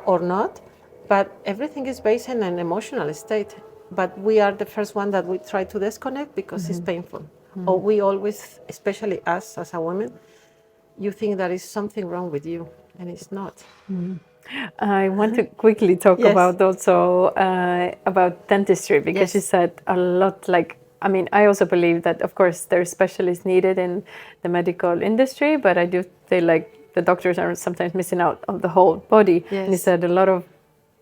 or not. But everything is based on an emotional state. But we are the first one that we try to disconnect because it's painful. Or we always, especially us as a woman, you think there is something wrong with you, and it's not. I want to quickly talk about also about dentistry, because you said a lot, I also believe that, of course, there's specialists needed in the medical industry, but I do feel like the doctors are sometimes missing out on the whole body. And you said a lot of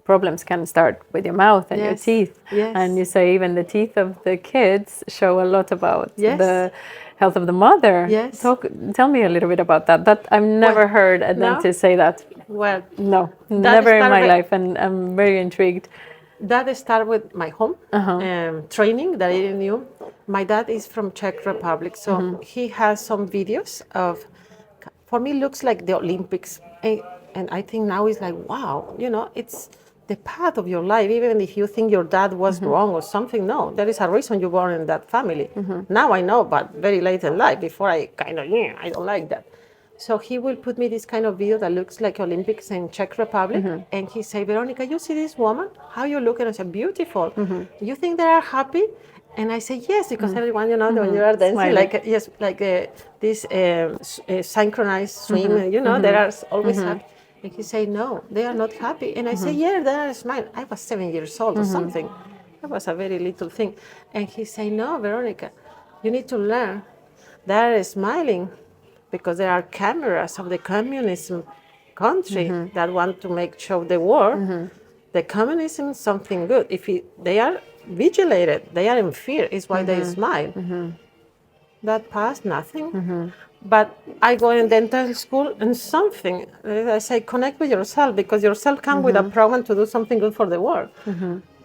problems can start with your mouth and your teeth. And you say even the teeth of the kids show a lot about the health of the mother. Tell me a little bit about that. That I've never heard a dentist say that. Well, no, never in my life, and I'm very intrigued. That started with my home training that I didn't knew. My dad is from Czech Republic, so he has some videos of, for me, looks like the Olympics. And I think now it's like, wow, it's the path of your life. Even if you think your dad was wrong or something, no, there is a reason you were born in that family. Now I know, but very late in life, before I kind of, I don't like that. So he will put me this kind of video that looks like Olympics in Czech Republic. And he say, Veronika, you see this woman? How you look? And I say, beautiful. You think they are happy? And I say, yes, because everyone, when you are dancing, this synchronized swim, they are always happy. And he say, no, they are not happy. And I say, yeah, they are smiling. I was 7 years old or something. That was a very little thing. And he say, no, Veronika, you need to learn they're smiling because there are cameras of the communism country that want to make show the world. The communism is something good. If they are vigilated, they are in fear. Is why they smile. That past nothing. But I go in dental school and something. I say connect with yourself because yourself come with a program to do something good for the world.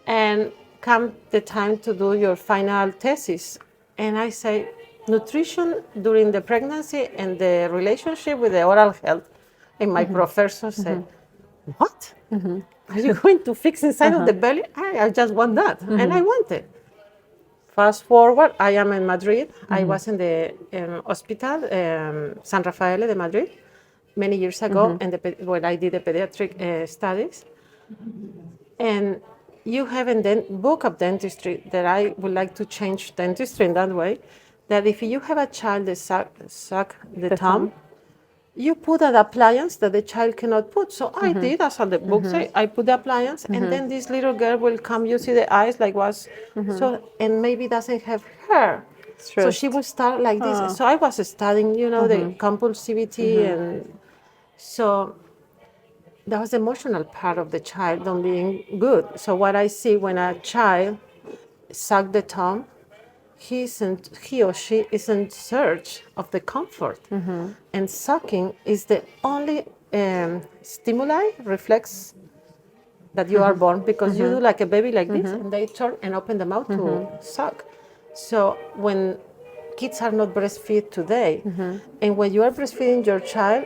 And come the time to do your final thesis. And I say nutrition during the pregnancy and the relationship with the oral health. And my professor said, what? Are you going to fix inside of the belly? I just want that. And I want it. Fast forward, I am in Madrid. I was in the hospital, San Rafael de Madrid, many years ago, and when I did the pediatric studies. And you have a book of dentistry that I would like to change dentistry in that way, that if you have a child that suck the tongue, you put an appliance that the child cannot put. So I did, as the book say, I put the appliance, and then this little girl will come, you see the eyes like was, so, and maybe doesn't have hair. So she will start like this. So I was studying, the compulsivity, and so that was the emotional part of the child not being good. So what I see when a child suck the tongue, he or she is in search of the comfort. And sucking is the only stimuli, reflex that you are born, because you do like a baby like this, and they turn and open the mouth to suck. So when kids are not breastfed today, and when you are breastfeeding your child,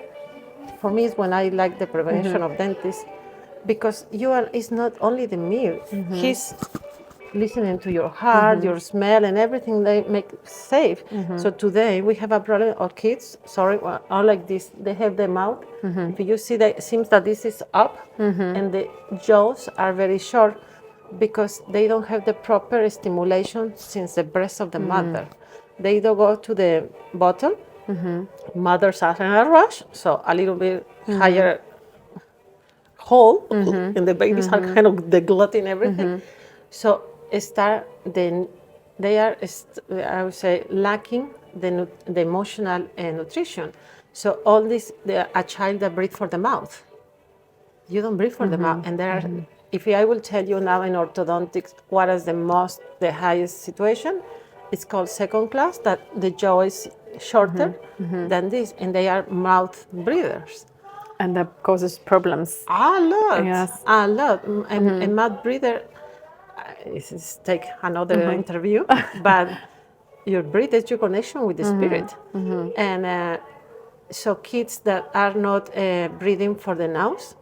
for me is when I like the prevention of dentists, because it's not only the meal, he's listening to your heart, your smell, and everything they make safe. So today we have a problem. Our kids, are like this. They have the mouth. If you see, that it seems that this is up, and the jaws are very short because they don't have the proper stimulation since the breast of the mother. They don't go to the bottle. Mothers are in a rush, so a little bit higher hole, and the babies are kind of deglutting everything. So then they are, I would say, lacking the emotional nutrition. So all this, a child that breathes for the mouth, you don't breathe for the mouth. And there are, if I will tell you now in orthodontics what is the highest situation, it's called second class, that the jaw is shorter than this, and they are mouth breathers. And that causes problems. A lot. Yes. A lot. And mouth breather, take another interview, but your breath is your connection with the spirit. And so kids that are not breathing for the nose,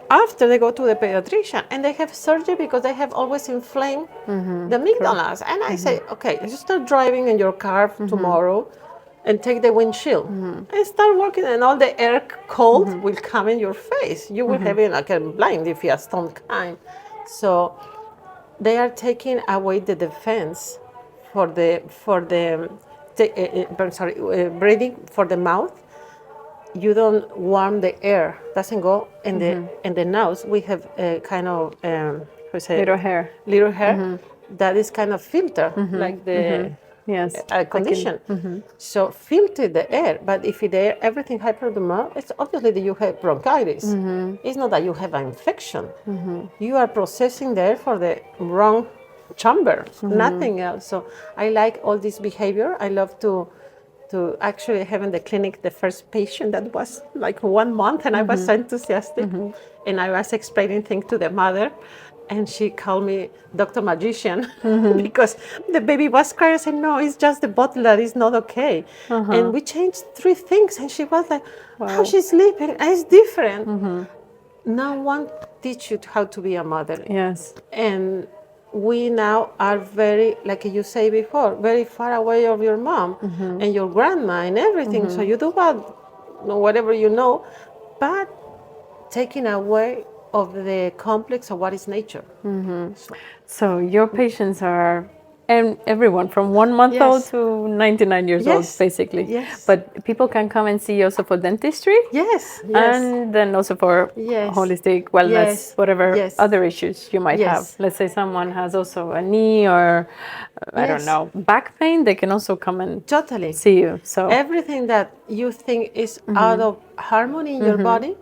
after they go to the pediatrician and they have surgery because they have always inflamed the amygdalas. And I say, okay, you start driving in your car tomorrow and take the windshield and start working, and all the air cold will come in your face. You will have it like a blind if you are some kind. So they are taking away the defense for breathing for the mouth. You don't warm the air; doesn't go in the nose. We have a kind of little hair that is kind of filter, like the air condition. So filter the air. But if the air, everything high through the mouth, it's obviously that you have bronchitis. It's not that you have an infection. You are processing the air for the wrong chamber, nothing else. So I like all this behavior. I love to actually have in the clinic the first patient that was like 1 month, and I was so enthusiastic, and I was explaining things to the mother, and she called me Dr. Magician because the baby was crying. I said, no, it's just the bottle that is not okay. And we changed 3 things, and she was like, how she's sleeping, it's different. No one teach you how to be a mother. Yes. And we now are very, like you say before, very far away of your mom and your grandma and everything. So you do whatever you know, but taking away of the complex of what is nature. So your patients are and everyone from 1 month old Yes. to 99 years old, Yes. basically. Yes. But people can come and see also for dentistry. Yes. Yes. And then also for Yes. holistic wellness, Yes. whatever Yes. other issues you might have. Yes. Let's say someone has also a knee or, I don't Yes. know, back pain, they can also come and Totally. see you. So Everything that you think is out of harmony in your body,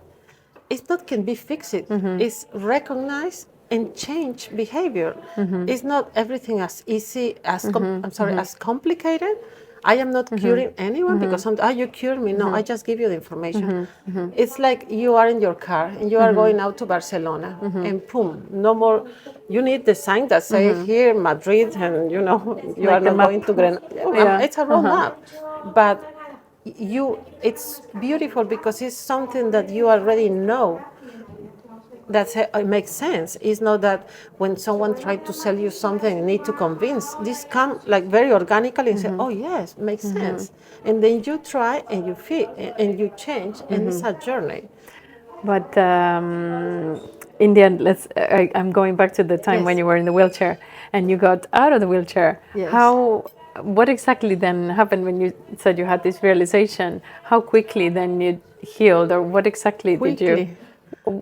it's not can be fixed. It's recognized and change behavior. It's not everything as easy as as complicated. I am not curing anyone because you cure me. No, I just give you the information. It's like you are in your car and you are going out to Barcelona and boom, no more. You need the sign that say here Madrid and you Like are the not map. going to Grenada. Yeah. It's a road map, but it's beautiful because it's something that you already know. It makes sense. It's not that when someone tries to sell you something, you need to convince. This come like very organically and say, "Oh yes, makes sense." And then you try and you feel and you change, and it's a journey. But in the end, I'm going back to the time Yes. when you were in the wheelchair and you got out of the wheelchair. Yes. What exactly then happened when you said you had this realization? How quickly then you healed, or what exactly did you? Quickly.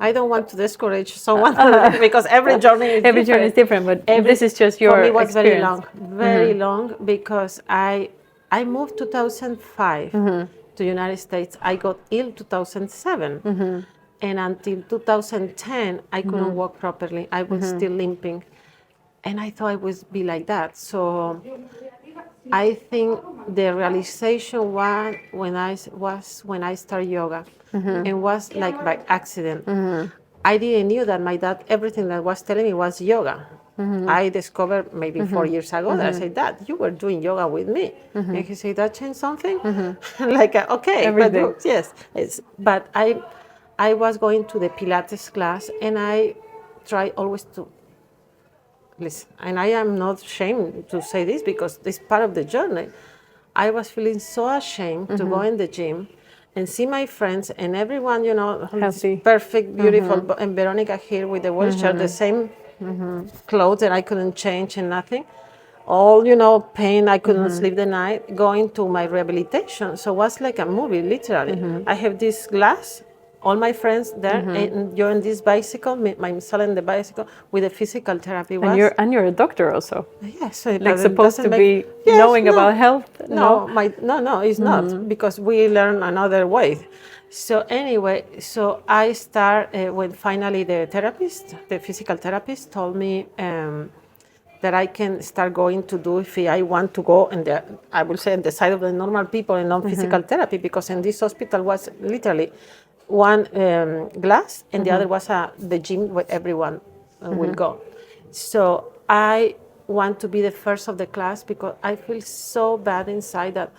I don't want to discourage someone because every journey is Every different. journey is different, but this is just your for me it was experience. very long because I moved 2005 to United States. I got ill 2007, and until 2010 I couldn't walk properly. I was still limping, and I thought I would be like that. So I think the realization was when I started yoga, and was like by accident. I didn't knew that my dad everything that was telling me was yoga. I discovered maybe 4 years ago that I said, "Dad, you were doing yoga with me," and he said, "That changed something." Like okay, Every but day. yes, but I was going to the Pilates class and I try always to listen, and I am not ashamed to say this because it's part of the journey. I was feeling so ashamed to go in the gym and see my friends and everyone, who's Healthy. perfect, beautiful, and Veronika here with the wheelchair, the same clothes that I couldn't change and nothing. All, pain, I couldn't sleep the night, going to my rehabilitation. So it was like a movie, literally. I have this glass, all my friends there, and you're on this bicycle, my son in the bicycle, with the physical therapy. And you're a doctor also. Yes, so Like supposed to be knowing about health. No, it's not because we learn another way. So anyway, so I start when finally the physical therapist, told me that I can start going to do if I want to go, and I will say on the side of the normal people and non-physical therapy, because in this hospital was literally one glass and the other was the gym where everyone will go. So I want to be the first of the class because I feel so bad inside that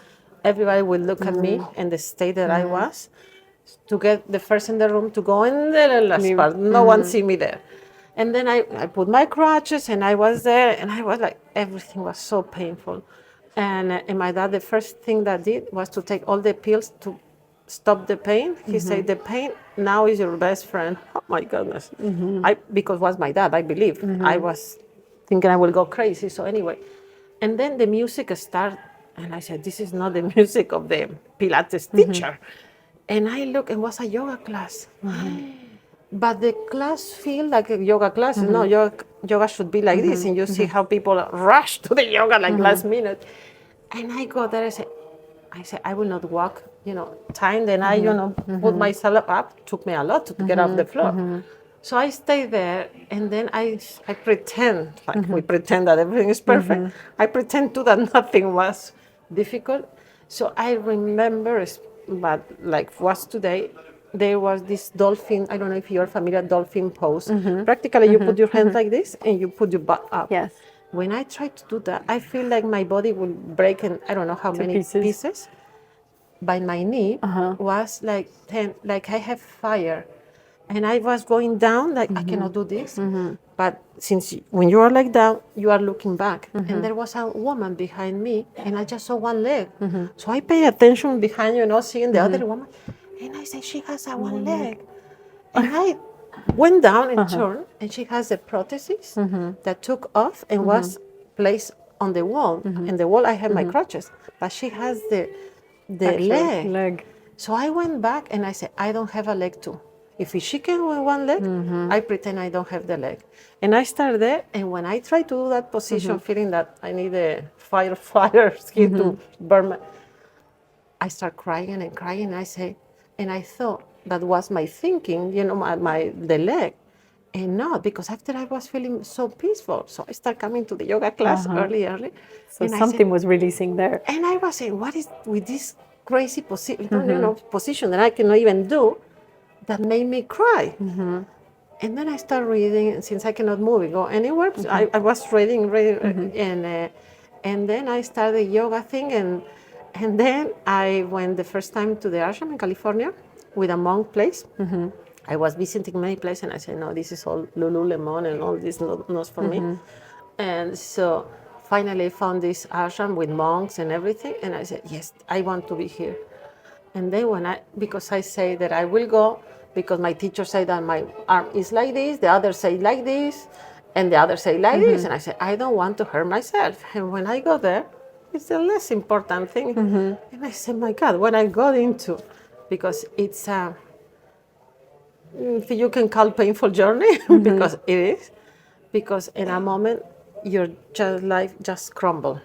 everybody will look at me and the state that I was, to get the first in the room, to go in the last part. No one see me there. And then I put my crutches and I was there and I was like, everything was so painful. And my dad, the first thing that did was to take all the pills to stop the pain. He said, the pain now is your best friend. Oh my goodness. Because it was my dad, I believe. I was thinking I will go crazy. So anyway, and then the music started and I said, this is not the music of the Pilates teacher. And I look, it was a yoga class. But the class feel like a yoga class. No, yoga should be like this. And you see how people rush to the yoga like last minute. And I go there, I said, I will not walk, time. Then I, put myself up. Took me a lot to get off the floor. So I stay there, and then I pretend, like we pretend that everything is perfect. I pretend too that nothing was difficult. So I remember, but like was today, there was this dolphin. I don't know if you're familiar, dolphin pose. Practically, you put your hand like this, and you put your butt up. Yes. When I try to do that, I feel like my body will break in I don't know how many pieces. By my knee was like 10, like I have fire. And I was going down, like I cannot do this. But since when you are like down, you are looking back. And there was a woman behind me, and I just saw one leg. So I pay attention behind, seeing the other woman. And I said, she has a one leg. And I went down and turned, and she has a prosthesis that took off and was placed on the wall. And the wall I have my crutches, but she has the Actual leg. So I went back and I said, I don't have a leg too. If she can with one leg, I pretend I don't have the leg. And I start there, and when I try to do that position, feeling that I need a fire skin to burn I start crying and crying. I say, and I thought that was my thinking, the leg. And not, because after I was feeling so peaceful. So I start coming to the yoga class early. So and something was releasing there. And I was saying, what is with this crazy position that I cannot even do that made me cry? And then I start reading, since I cannot move and go anywhere. So I was reading, and then I started the yoga thing, and then I went the first time to the ashram in California with a monk place. I was visiting many places, and I said, no, this is all Lululemon and all this not for me. And so finally I found this ashram with monks and everything, and I said, yes, I want to be here. And then because I say that I will go, because my teacher said that my arm is like this, the other say like this, and the other say like this, and I said, I don't want to hurt myself. And when I go there, it's the less important thing. And I said, my God, when I got into, because it's if you can call painful journey, because it is, because in a moment your life just crumble,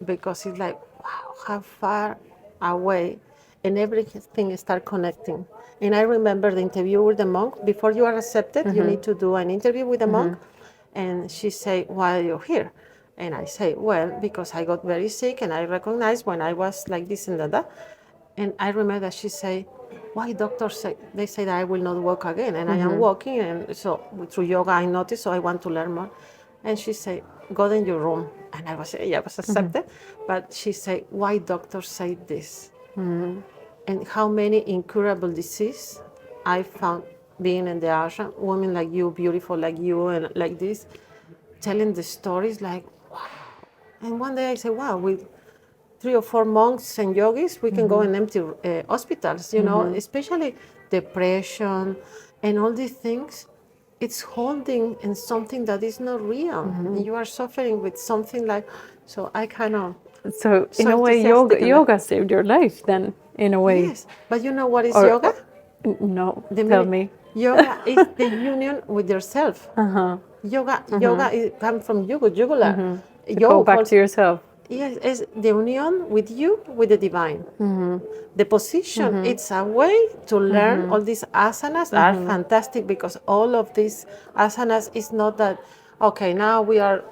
because it's like, wow, how far away, and everything start connecting. And I remember the interview with the monk. Before you are accepted, you need to do an interview with the monk. And she say, why are you here? And I say, well, because I got very sick, and I recognized when I was like this and that. And I remember that she say, why doctors say, they say that I will not walk again, and I am walking, and so through yoga I noticed, so I want to learn more. And she say, go in your room. And I was accepted, but she say, why doctors say this? And how many incurable disease I found being in the ashram, women like you, beautiful like you, and like this, telling the stories like, wow. And one day I say, wow, with 3 or 4 monks and yogis, we can go and empty hospitals, especially depression and all these things. It's holding in something that is not real. And you are suffering with something like, so I kind of... So in a way, yoga saved your life then, in a way. Yes, but you know what is yoga? No, tell me. Yoga is the union with yourself. Yoga comes from jugular. Go back to yourself. Yes, it's the union with you, with the divine. The position, it's a way to learn all these asanas are fantastic, because all of these asanas is not that, okay, now we are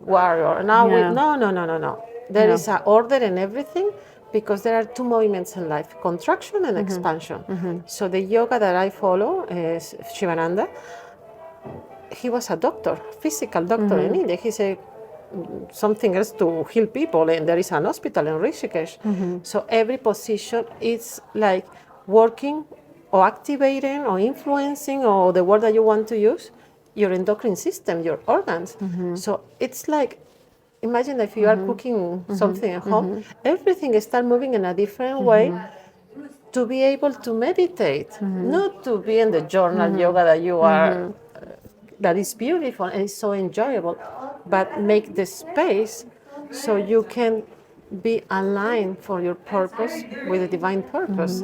warrior, now no. There is an order and everything, because there are 2 movements in life, contraction and expansion. So the yoga that I follow is Shivananda. He was a doctor, physical doctor in India. He said something else to heal people, and there is an hospital in Rishikesh. So every position is like working or activating or influencing, or the word that you want to use, your endocrine system, your organs. So it's like, imagine if you are cooking something at home, everything start moving in a different way to be able to meditate, not to be in the journal yoga that you are, that is beautiful and it's so enjoyable, but make the space so you can be aligned for your purpose with the divine purpose,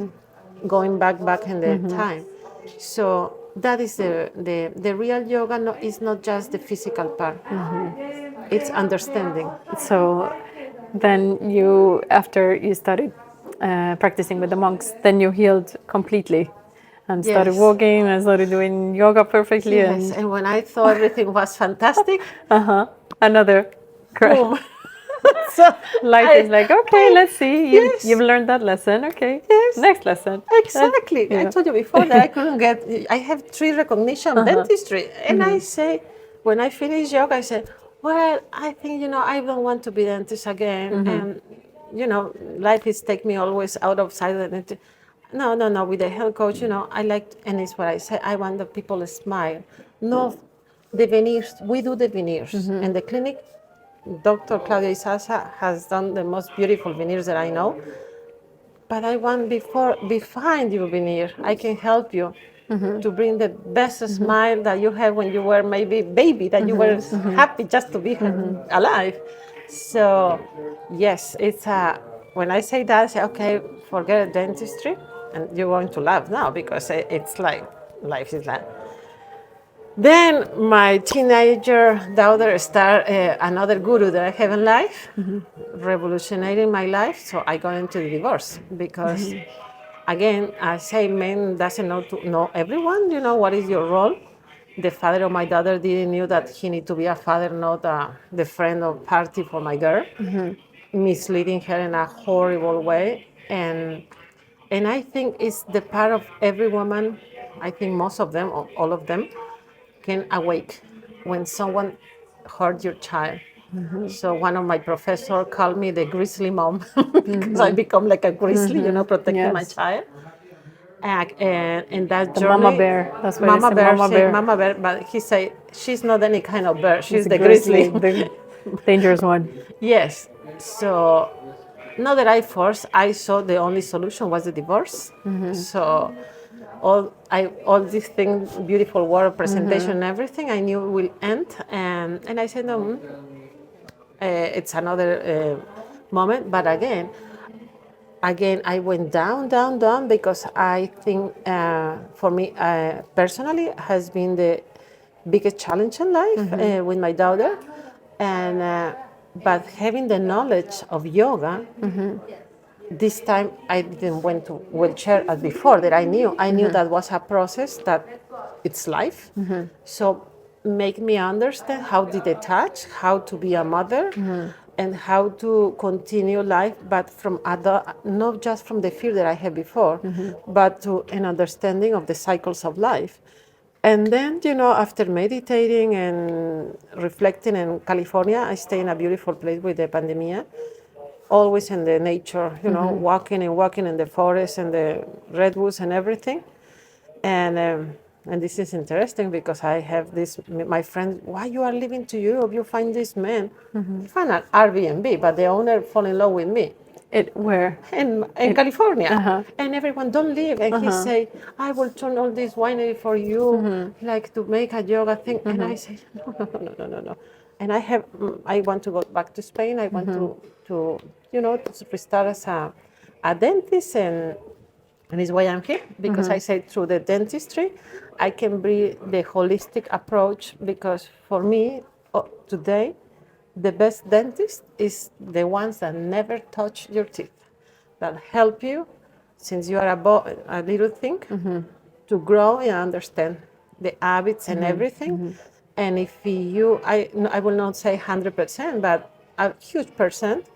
going back in the time. So that is the real yoga. Is not just the physical part. It's understanding. So then you, after you started practicing with the monks, then you healed completely and started walking and started doing yoga perfectly. Yes, and when I thought everything was fantastic, another crash. So life is like, okay, let's see. You've learned that lesson. Okay, next lesson. Exactly. I told you before that I couldn't get. I have 3 recognition dentistry, and I say, when I finish yoga, I say, well, I think I don't want to be dentist again, and life is take me always out of silence. No. With the health coach, I like, and it's what I say. I want the people to smile. No, the veneers. We do the veneers, and the clinic. Dr. Claudia Isaza has done the most beautiful veneers that I know. But I want behind your veneer, I can help you to bring the best smile that you had when you were maybe baby, that you were happy just to be alive. So, yes, it's when I say that, I say, okay, forget dentistry. And you're going to laugh now because it's like, life is like. Then my teenager daughter started another guru that I have in life, revolutionating my life. So I got into the divorce because, again, I say men doesn't know everyone. You know, what is your role? The father of my daughter didn't knew that he need to be a father, not the friend or party for my girl, misleading her in a horrible way. And I think it's the part of every woman. I think most of them, or all of them, can awake when someone hurt your child. So one of my professors called me the grizzly mom because I become like a grizzly, protecting my Yes. child. And that The journey, mama bear. That's what mama they say, bear, mama say bear. mama bear, but he say she's not any kind of bear. She's It's a the grizzly. the dangerous one. Yes. So not that I forced, I saw the only solution was the divorce. So all these things, beautiful word presentation and everything, I knew will end. And I said, no, it's another moment. But again, I went down because I think for me personally has been the biggest challenge in life with my daughter. And but having the knowledge of yoga, this time I didn't went to wheelchair as before that I knew that was a process that it's life. So make me understand how to detach, how to be a mother, and how to continue life, but from other, not just from the fear that I had before, but to an understanding of the cycles of life. And then, after meditating and reflecting in California, I stay in a beautiful place with the pandemia, always in the nature, walking in the forest and the redwoods and everything. And this is interesting because I have my friend, why you are living to Europe? You find this man. I find an Airbnb, but the owner fall in love with me. Where? In California. And everyone don't leave. And he say, I will turn all this winery for you, like to make a yoga thing. And I say, no. And I want to go back to Spain. I want to restart as a dentist, and it's why I'm here, because I say through the dentistry, I can bring the holistic approach, because for me, today, the best dentist is the ones that never touch your teeth, that help you since you are a little thing to grow and understand the habits and everything. And if I will not say 100%, but a huge percent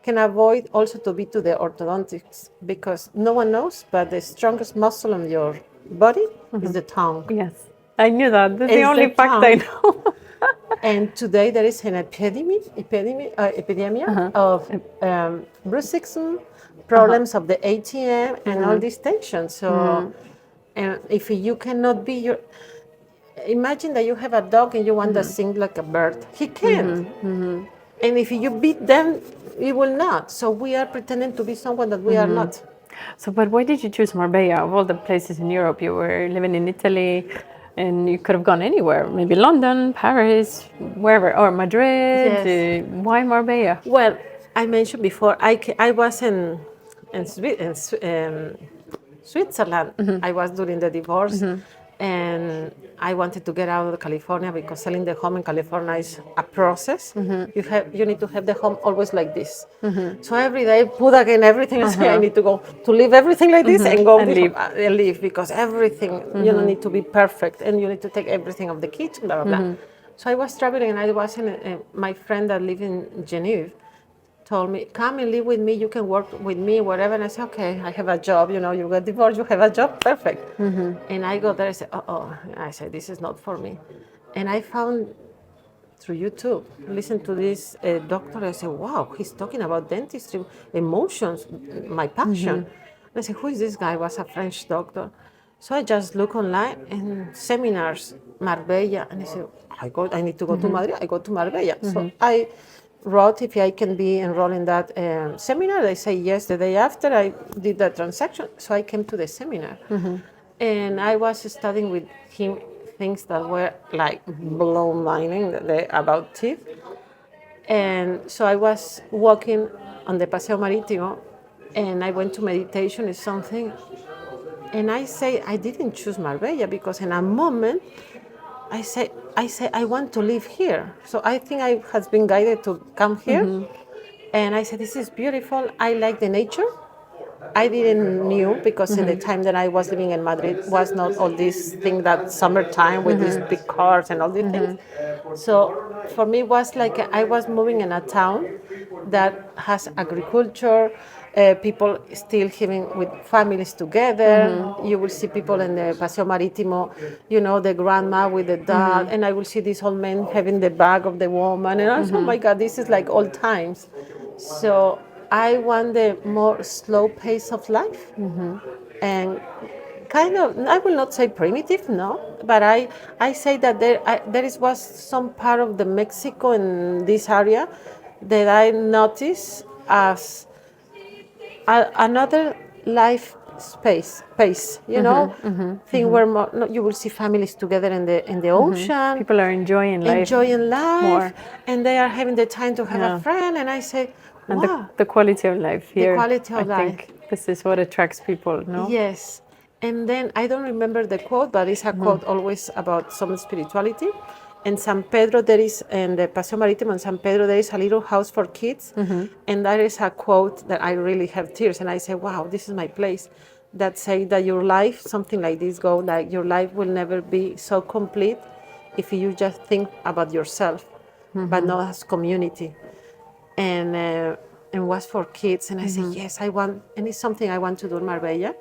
can avoid also to be to the orthodontics, because no one knows, but the strongest muscle in your body is the tongue. Yes, I knew that. That's the It's only the fact I tongue. know. And today there is an epidemic of bruxism, problems of the ATM, and all these tensions. So, and if you cannot be imagine that you have a dog and you want to sing like a bird. He can't. And if you beat them, he will not. So we are pretending to be someone that we are not. So, but why did you choose Marbella? Of all the places in Europe, you were living in Italy, and you could have gone anywhere, maybe London, Paris, wherever, or Madrid. Yes. Why Marbella? Well, I mentioned before, I was in Switzerland. I was during the divorce, and I wanted to get out of California because selling the home in California is a process. You need to have the home always like this. So every day, put again everything. And say, I need to go to leave everything like this and go and leave, because everything need to be perfect, and you need to take everything of the kitchen, blah blah blah. So I was traveling, and I was my friend that lived in Geneva told me, come and live with me, you can work with me, whatever. And I said, okay, I have a job, you get divorced, you have a job, perfect. And I go there, I said, I said, this is not for me. And I found through YouTube, listen to this doctor, I said, wow, he's talking about dentistry, emotions, my passion. And I said, who is this guy? He was a French doctor. So I just look online and seminars, Marbella, and I said, I need to go to Madrid, I go to Marbella. So I wrote if I can be enrolled in that seminar. They say yes. The day after I did that transaction, so I came to the seminar. And I was studying with him things that were like blown minding about teeth. And so I was walking on the Paseo Marítimo, and I went to meditation or something. And I say, I didn't choose Marbella because in a moment, I say, I want to live here. So I think I has been guided to come here. And I said, this is beautiful. I like the nature. I didn't knew because in the time that I was living in Madrid was not all this thing that summertime with these big cars and all these things. So for me, it was like I was moving in a town that has agriculture, people still living with families together. You will see people in the Paseo Marítimo, you know, the grandma with the dog, and I will see this old man having the bag of the woman, and I was, oh my God, this is like old times. So I want the more slow pace of life, and kind of, I will not say primitive, no, but I say that there was some part of the Mexico in this area that I noticed as another life pace, you know, thing where more, no, you will see families together in the ocean. People are enjoying life more. And they are having the time to have a friend. And I say, and wow, the quality of life here. The quality of life. I think this is what attracts people, no? Yes. And then I don't remember the quote, but it's a quote always about some spirituality. In San Pedro, there is, in the Paseo Marítimo in San Pedro, there is a little house for kids. And that is a quote that I really have tears. And I say, wow, this is my place. That say that your life, something like this go, like your life will never be so complete if you just think about yourself, but not as community. And was for kids. And I say, yes, I want, and it's something I want to do in Marbella.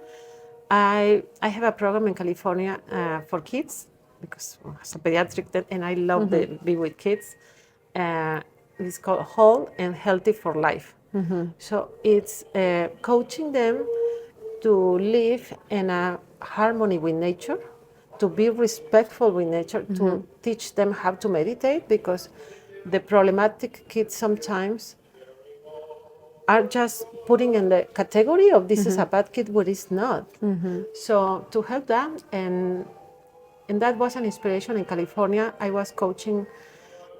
I have a program in California for kids because as a pediatric, and I love to be with kids. It's called Whole and Healthy for Life. So it's coaching them to live in a harmony with nature, to be respectful with nature, to teach them how to meditate, because the problematic kids sometimes are just putting in the category of this is a bad kid, but it's not. So to help them, and that was an inspiration in California. I was coaching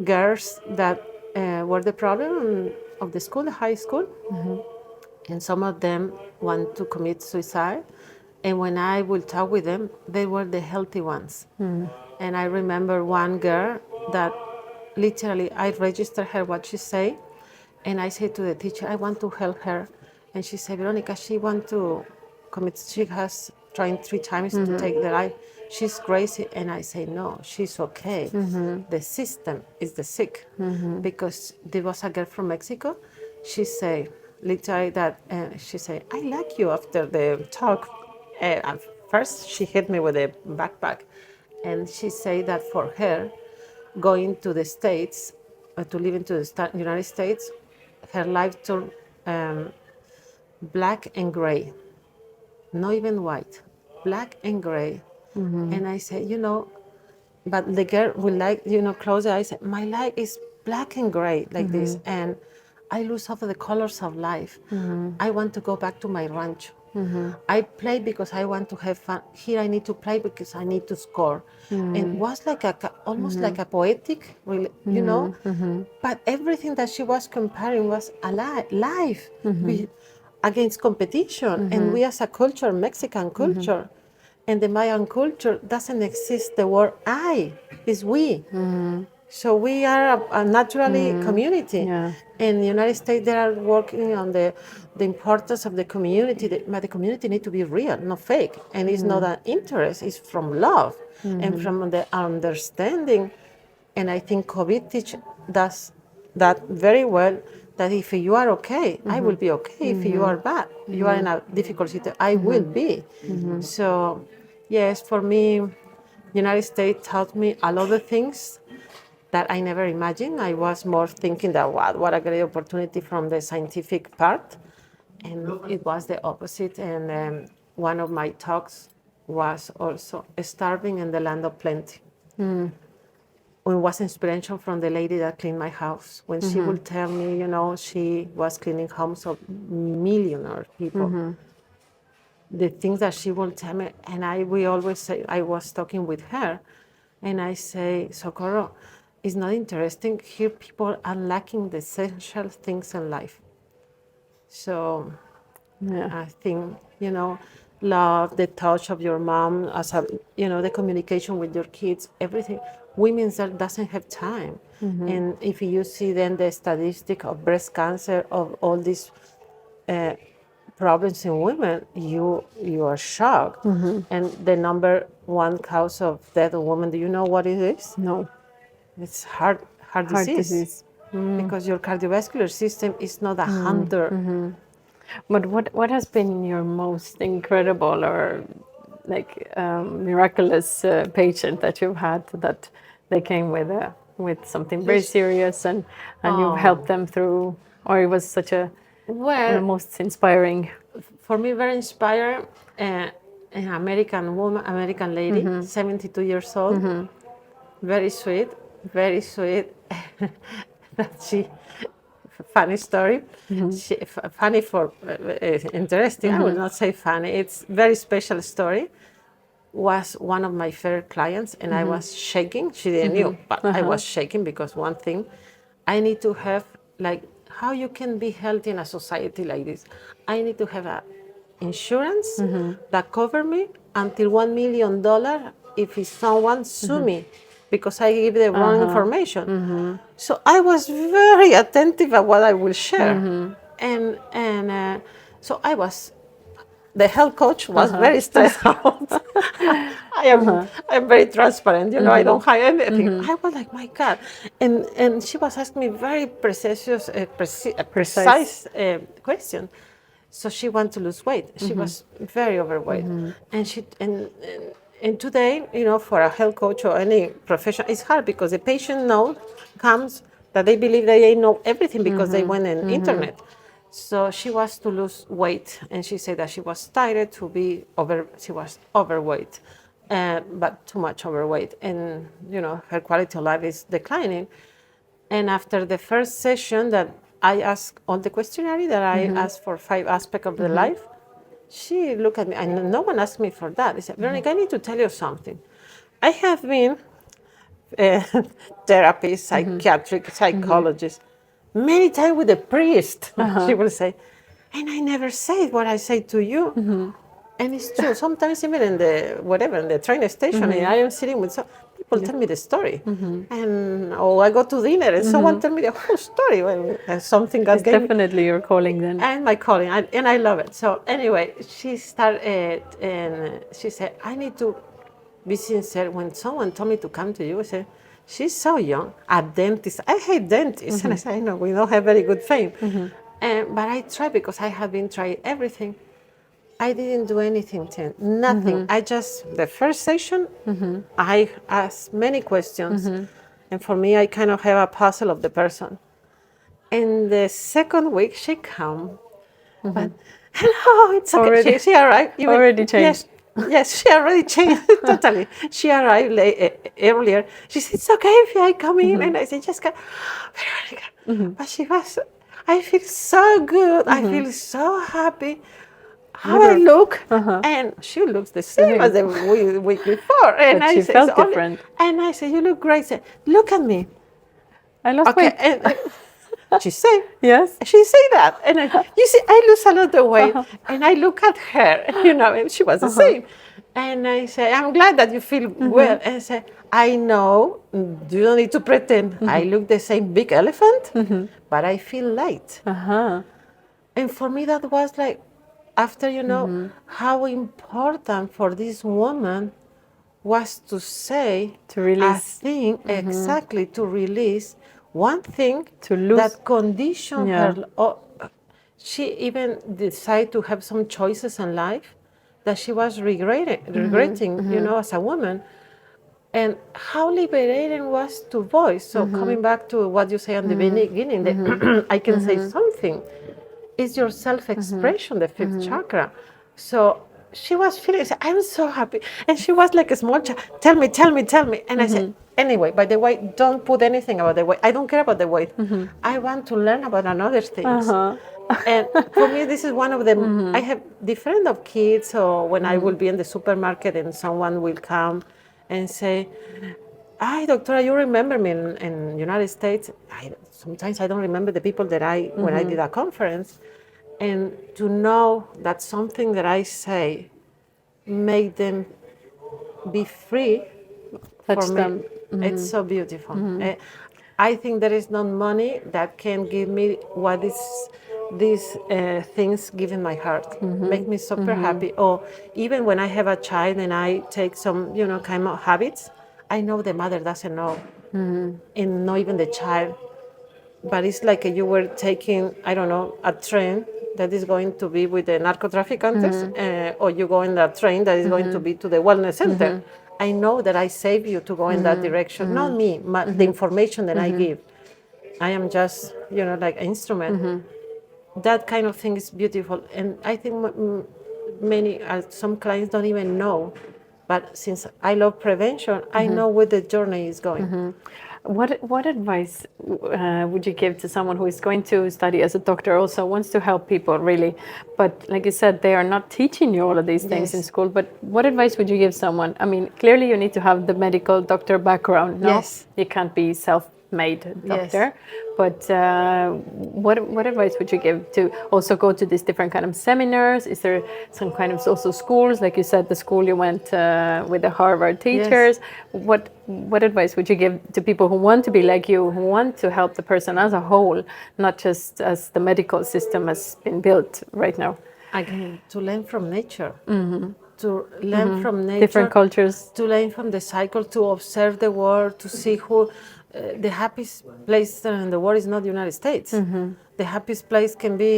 girls that were the problem of the school, the high school, and some of them want to commit suicide. And when I would talk with them, they were the healthy ones. And I remember one girl that literally I registered her what she said. And I said to the teacher, I want to help her. And she said, Veronika, she wants to commit, she has tried 3 times to take the life. She's crazy. And I say, no, she's okay. The system is the sick. Because there was a girl from Mexico. She said, literally that, she said, I like you after the talk. At first, she hit me with a backpack. And she said that for her, going to the States, to live into the United States, her life turned black and gray, not even white, black and gray. And I said, you know, but the girl will like, you know, close her eyes. My life is black and gray like this. And I lose all the colors of life. I want to go back to my rancho. I play because I want to have fun. Here I need to play because I need to score. And it was like almost like a poetic, really, you know. But everything that she was comparing was life against competition. And we as a culture, Mexican culture, and the Mayan culture doesn't exist. The word I is we. So we are a naturally community. In the United States, they are working on the importance of the community, but the community need to be real, not fake. And it's not an interest, it's from love and from the understanding. And I think COVID does that very well, that if you are okay, I will be okay. If you are bad, you are in a difficult situation, I will be. So yes, for me, United States taught me a lot of things that I never imagined. I was more thinking that what a great opportunity from the scientific part, and it was the opposite. And one of my talks was also starving in the land of plenty. It was inspiration from the lady that cleaned my house. When she would tell me, you know, she was cleaning homes of millionaire people. The things that she will tell me, and we always say, I was talking with her, and I say, Socorro, is not interesting. Here people are lacking the essential things in life. So I think, love, the touch of your mom, the communication with your kids, everything. Women doesn't have time. And if you see then the statistic of breast cancer, of all these problems in women, you are shocked. And the number one cause of death of women, do you know what it is? No. It's heart disease. Because your cardiovascular system is not 100. But what has been your most incredible or miraculous patient that you've had that they came with something very serious and you've helped them through, or it was such a most inspiring? For me, very inspiring. An American lady, 72 years old, very sweet. Funny story. Funny for interesting. I will not say funny. It's very special story. Was one of my favorite clients, and I was shaking. She didn't know, but I was shaking because one thing, I need to have how you can be healthy in a society like this. I need to have a insurance that cover me until $1 million if someone sue me because I give the wrong information. So I was very attentive at what I will share, and so I was. The health coach was very stressed out. I am very transparent, I don't hide anything. I was like, my God. And she was asking me very precise question. So she wanted to lose weight. She was very overweight. And today, for a health coach or any professional, it's hard because the patient comes that they believe they know everything because they went on internet. So she was to lose weight, and she said that she was tired she was overweight, but too much overweight, and her quality of life is declining. And after the first session that I asked on the questionnaire that I asked for 5 aspects of the life, she looked at me, and no one asked me for that. She said, Veronika, I need to tell you something. I have been therapist, psychiatric, psychologist, many times with a priest, she will say, and I never say what I say to you. And it's true. Sometimes even in the train station, and I am sitting with some people tell me the story. And I go to dinner and someone tell me the whole story. Well, something God gave definitely your calling then. And my calling, and I love it. So anyway, she started, and she said, I need to be sincere. When someone told me to come to you, I said, she's so young, a dentist. I hate dentists. And I said, I know, we don't have very good fame. But I try because I have been trying everything. I didn't do anything, nothing. I just, the first session, I asked many questions. And for me, I kind of have a puzzle of the person. And the second week, she come. But, hello, it's okay. Already, she arrived. Already changed. Yes, she already changed totally. She arrived earlier. She said, it's okay if I come in. And I said, just come. Veronika. But she was, I feel so good. I feel so happy. How I look. And she looks the same as the week before. And but I she said, felt different. And I said, you look great. She said, look at me. I lost weight. And she said, yes. She said that. And you see, I lose a lot of weight. And I look at her, and she was the same. And I say, I'm glad that you feel well. And I say, I know, you don't need to pretend. I look the same big elephant, but I feel light. And for me, that was like, after, how important for this woman was to say, to release. a thing, exactly, to release one thing to lose. That condition her. She even decided to have some choices in life that she was regretting, as a woman. And how liberating was to voice. So coming back to what you say in the beginning, that I can say something. It's your self-expression, the fifth chakra. So she was feeling, I'm so happy. And she was like a small child, tell me. And I said, anyway, by the way, don't put anything about the weight. I don't care about the weight. I want to learn about another things. And for me, this is one of them. I have different of kids, or when I will be in the supermarket and someone will come and say, doctor, you remember me in United States? Sometimes I don't remember the people that when I did a conference. And to know that something that I say made them be free Touch for me, them. it's so beautiful. I think there is no money that can give me what is these things give in my heart. Make me super happy. Or even when I have a child and I take some, kind of habits, I know the mother doesn't know, and not even the child. But it's like you were taking, I don't know, a train that is going to be with the narcotraficantes, or you go in a train that is going to be to the wellness center. I know that I save you to go in that direction. Not me, but the information that I give. I am just, like an instrument. That kind of thing is beautiful. And I think some clients don't even know. But since I love prevention, I know where the journey is going. What advice would you give to someone who is going to study as a doctor, also wants to help people really, but like you said, they are not teaching you all of these things in school, but what advice would you give someone? I mean, clearly you need to have the medical doctor background, no? Yes. You can't be self-made doctor, but what advice would you give to also go to these different kind of seminars? Is there some kind of also schools, like you said, the school you went with the Harvard teachers? What advice would you give to people who want to be like you, who want to help the person as a whole, not just as the medical system has been built right now? Again, to learn from nature. To learn from nature. Different cultures. To learn from the cycle, to observe the world, to see who... the happiest place in the world is not the United States. The happiest place can be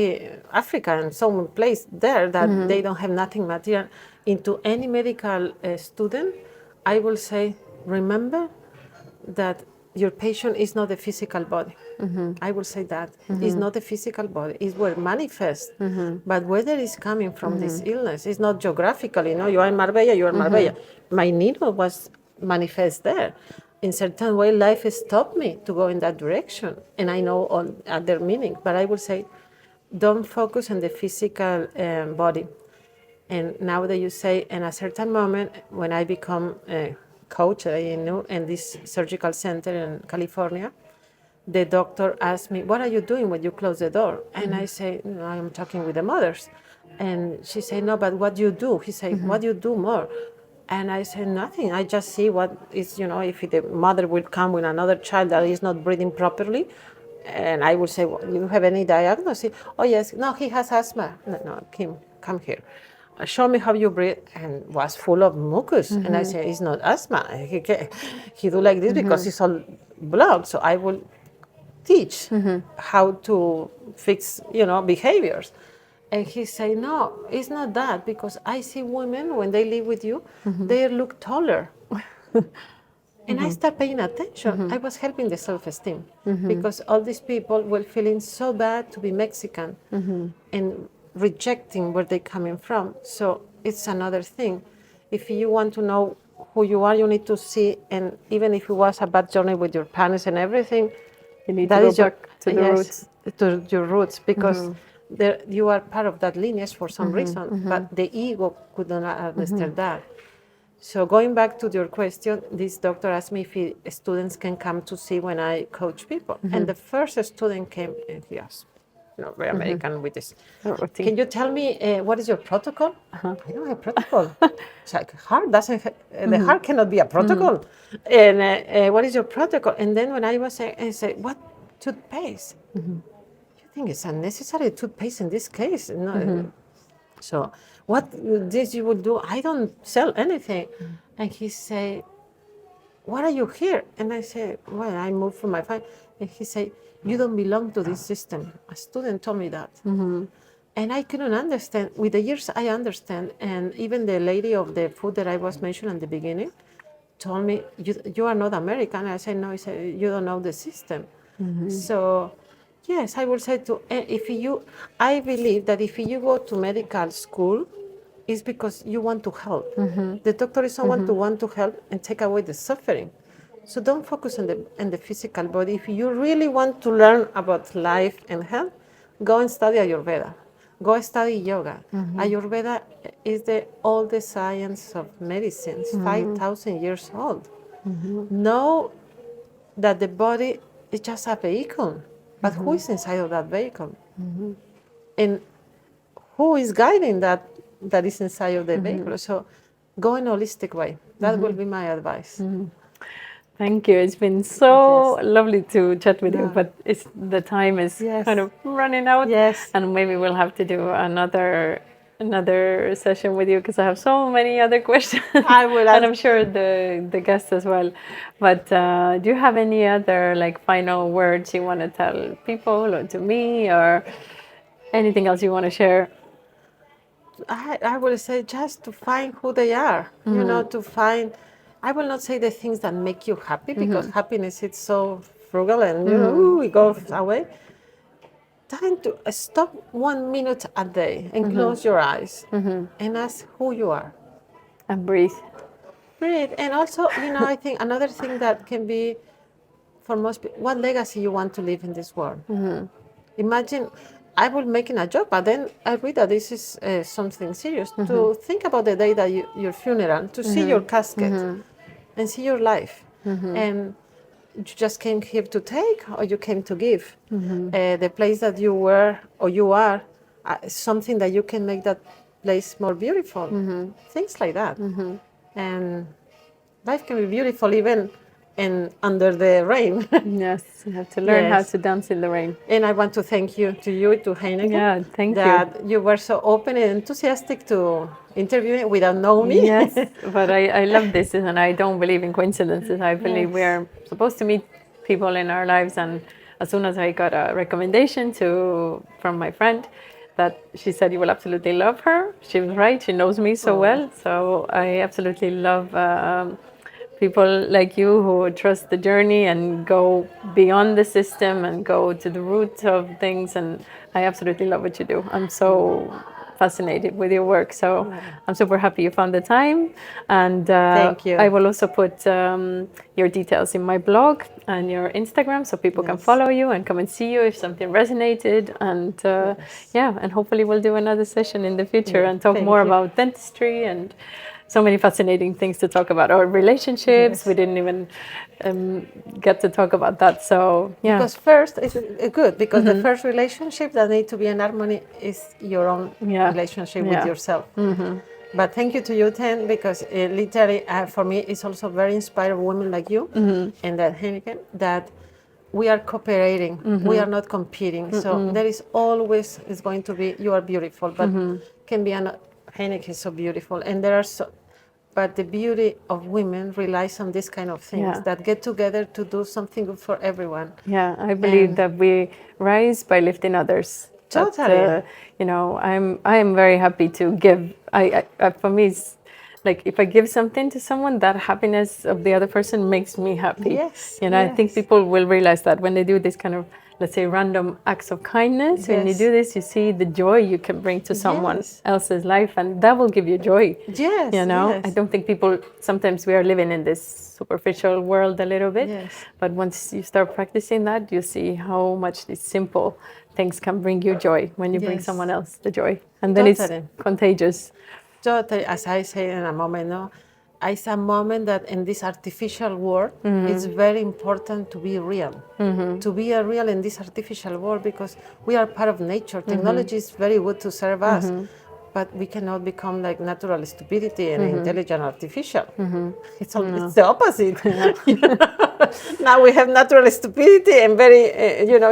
Africa, and some place there that they don't have nothing material. Into any medical student, I will say, remember that your patient is not the physical body. I will say that. It's not the physical body. It's where it manifests. But whether it's coming from this illness, it's not geographically. You are in Marbella, you are in Marbella. My needle was manifest there. In certain way, life has stopped me to go in that direction. And I know all other meaning. But I will say, don't focus on the physical body. And now that you say, in a certain moment, when I become a coach, in this surgical center in California, the doctor asked me, what are you doing when you close the door? And I say, I'm talking with the mothers. And she said, no, but what do you do? He said, what do you do more? And I said, nothing. I just see what is, if the mother will come with another child that is not breathing properly. And I will say, well, you have any diagnosis? Oh, yes. No, he has asthma. No, Kim, come here. Show me how you breathe. And was full of mucus. And I said, it's not asthma. He do like this because it's all blocked. So I will teach how to fix, behaviors. And he said, no, it's not that, because I see women, when they live with you, they look taller. And I start paying attention. I was helping the self-esteem, because all these people were feeling so bad to be Mexican and rejecting where they're coming from. So it's another thing. If you want to know who you are, you need to see, and even if it was a bad journey with your parents and everything, you need to go back to the roots. To your roots, because you are part of that lineage for some reason, but the ego could not understand that. So going back to your question, this doctor asked me if students can come to see when I coach people. And the first student came and he asked, very American with this. Can you tell me what is your protocol? I don't have protocol. It's like heart doesn't. The heart cannot be a protocol. And what is your protocol? And then when I was saying, I said, what toothpaste? I think it's unnecessary toothpaste in this case. No. So what this you would do? I don't sell anything. And he said, why are you here? And I said, well, I moved from my family. And he said, you don't belong to this system. A student told me that. And I couldn't understand. With the years, I understand. And even the lady of the food that I was mentioning at the beginning told me, you are not American. I said, no. He said, you don't know the system. So yes, I will say I believe that if you go to medical school, it's because you want to help. The doctor is someone to want to help and take away the suffering. So don't focus on the physical body. If you really want to learn about life and health, go and study Ayurveda. Go study yoga. Ayurveda is the oldest science of medicine. It's 5,000 years old. Know that the body is just a vehicle, but who is inside of that vehicle? And who is guiding that is inside of the vehicle? So go in a holistic way. That will be my advice. Thank you. It's been so lovely to chat with you, but the time is kind of running out. Yes. And maybe we'll have to do another session with you because I have so many other questions. I will. And I'm sure the guests as well. But do you have any other final words you want to tell people or to me or anything else you want to share? I will say just to find who they are, to find, I will not say the things that make you happy because happiness is so frugal and, it goes away. Time to stop 1 minute a day and close your eyes and ask who you are. And breathe. Breathe. And also, I think another thing that can be for most people, what legacy you want to leave in this world. Imagine, I was making a joke, but then I read that this is something serious. To think about the day that your funeral, to see your casket and see your life. And you just came here to take or you came to give. The place that you were or you are, something that you can make that place more beautiful. Things like that. And life can be beautiful even under the rain. Yes, you have to learn how to dance in the rain. And I want to thank you, to Heineken. Yeah, thank you. That you were so open and enthusiastic to interview without knowing me. Yes, but I love this, and I don't believe in coincidences. I believe we're supposed to meet people in our lives, and as soon as I got a recommendation from my friend, that she said you will absolutely love her. She was right. She knows me so well. So I absolutely love people like you who trust the journey and go beyond the system and go to the root of things. And I absolutely love what you do. I'm so fascinated with your work. So I'm super happy you found the time. And thank you. I will also put your details in my blog and your Instagram so people can follow you and come and see you if something resonated. And and hopefully we'll do another session in the future and talk more about dentistry and so many fascinating things to talk about. Our relationships, we didn't even get to talk about that. So, Because first, it's good, because the first relationship that needs to be in harmony is your own relationship with yourself. But thank you to you, Ten, because literally, for me, it's also very inspiring women like you and that Heineken, that we are cooperating, we are not competing. So there is always, is going to be, you are beautiful, but can be Heineken is so beautiful. And there are but the beauty of women relies on this kind of things that get together to do something good for everyone. Yeah, I believe that we rise by lifting others. Totally. I am very happy to give. I for me, it's like if I give something to someone, that happiness of the other person makes me happy. Yes. I think people will realize that when they do this kind of, let's say, random acts of kindness. When you do this, you see the joy you can bring to someone else's life, and that will give you joy. Yes. I don't think people, sometimes we are living in this superficial world a little bit, but once you start practicing that, you see how much these simple things can bring you joy when you bring someone else the joy. And then it's contagious. Totally, as I say in a moment, it's a moment that in this artificial world, it's very important to be real. To be real in this artificial world, because we are part of nature. Technology is very good to serve us, but we cannot become like natural stupidity and intelligent artificial. It's the opposite. Now we have natural stupidity and very,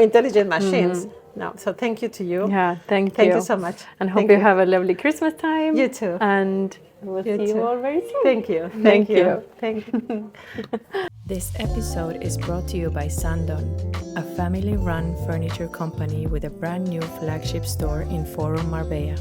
intelligent machines. No, so thank you to you. Yeah, thank you. Thank you so much. And hope you have a lovely Christmas time. You too. And we'll see you all very soon. Thank you. Thank you. Thank you. This episode is brought to you by Sandon, a family-run furniture company with a brand new flagship store in Forum Marbella.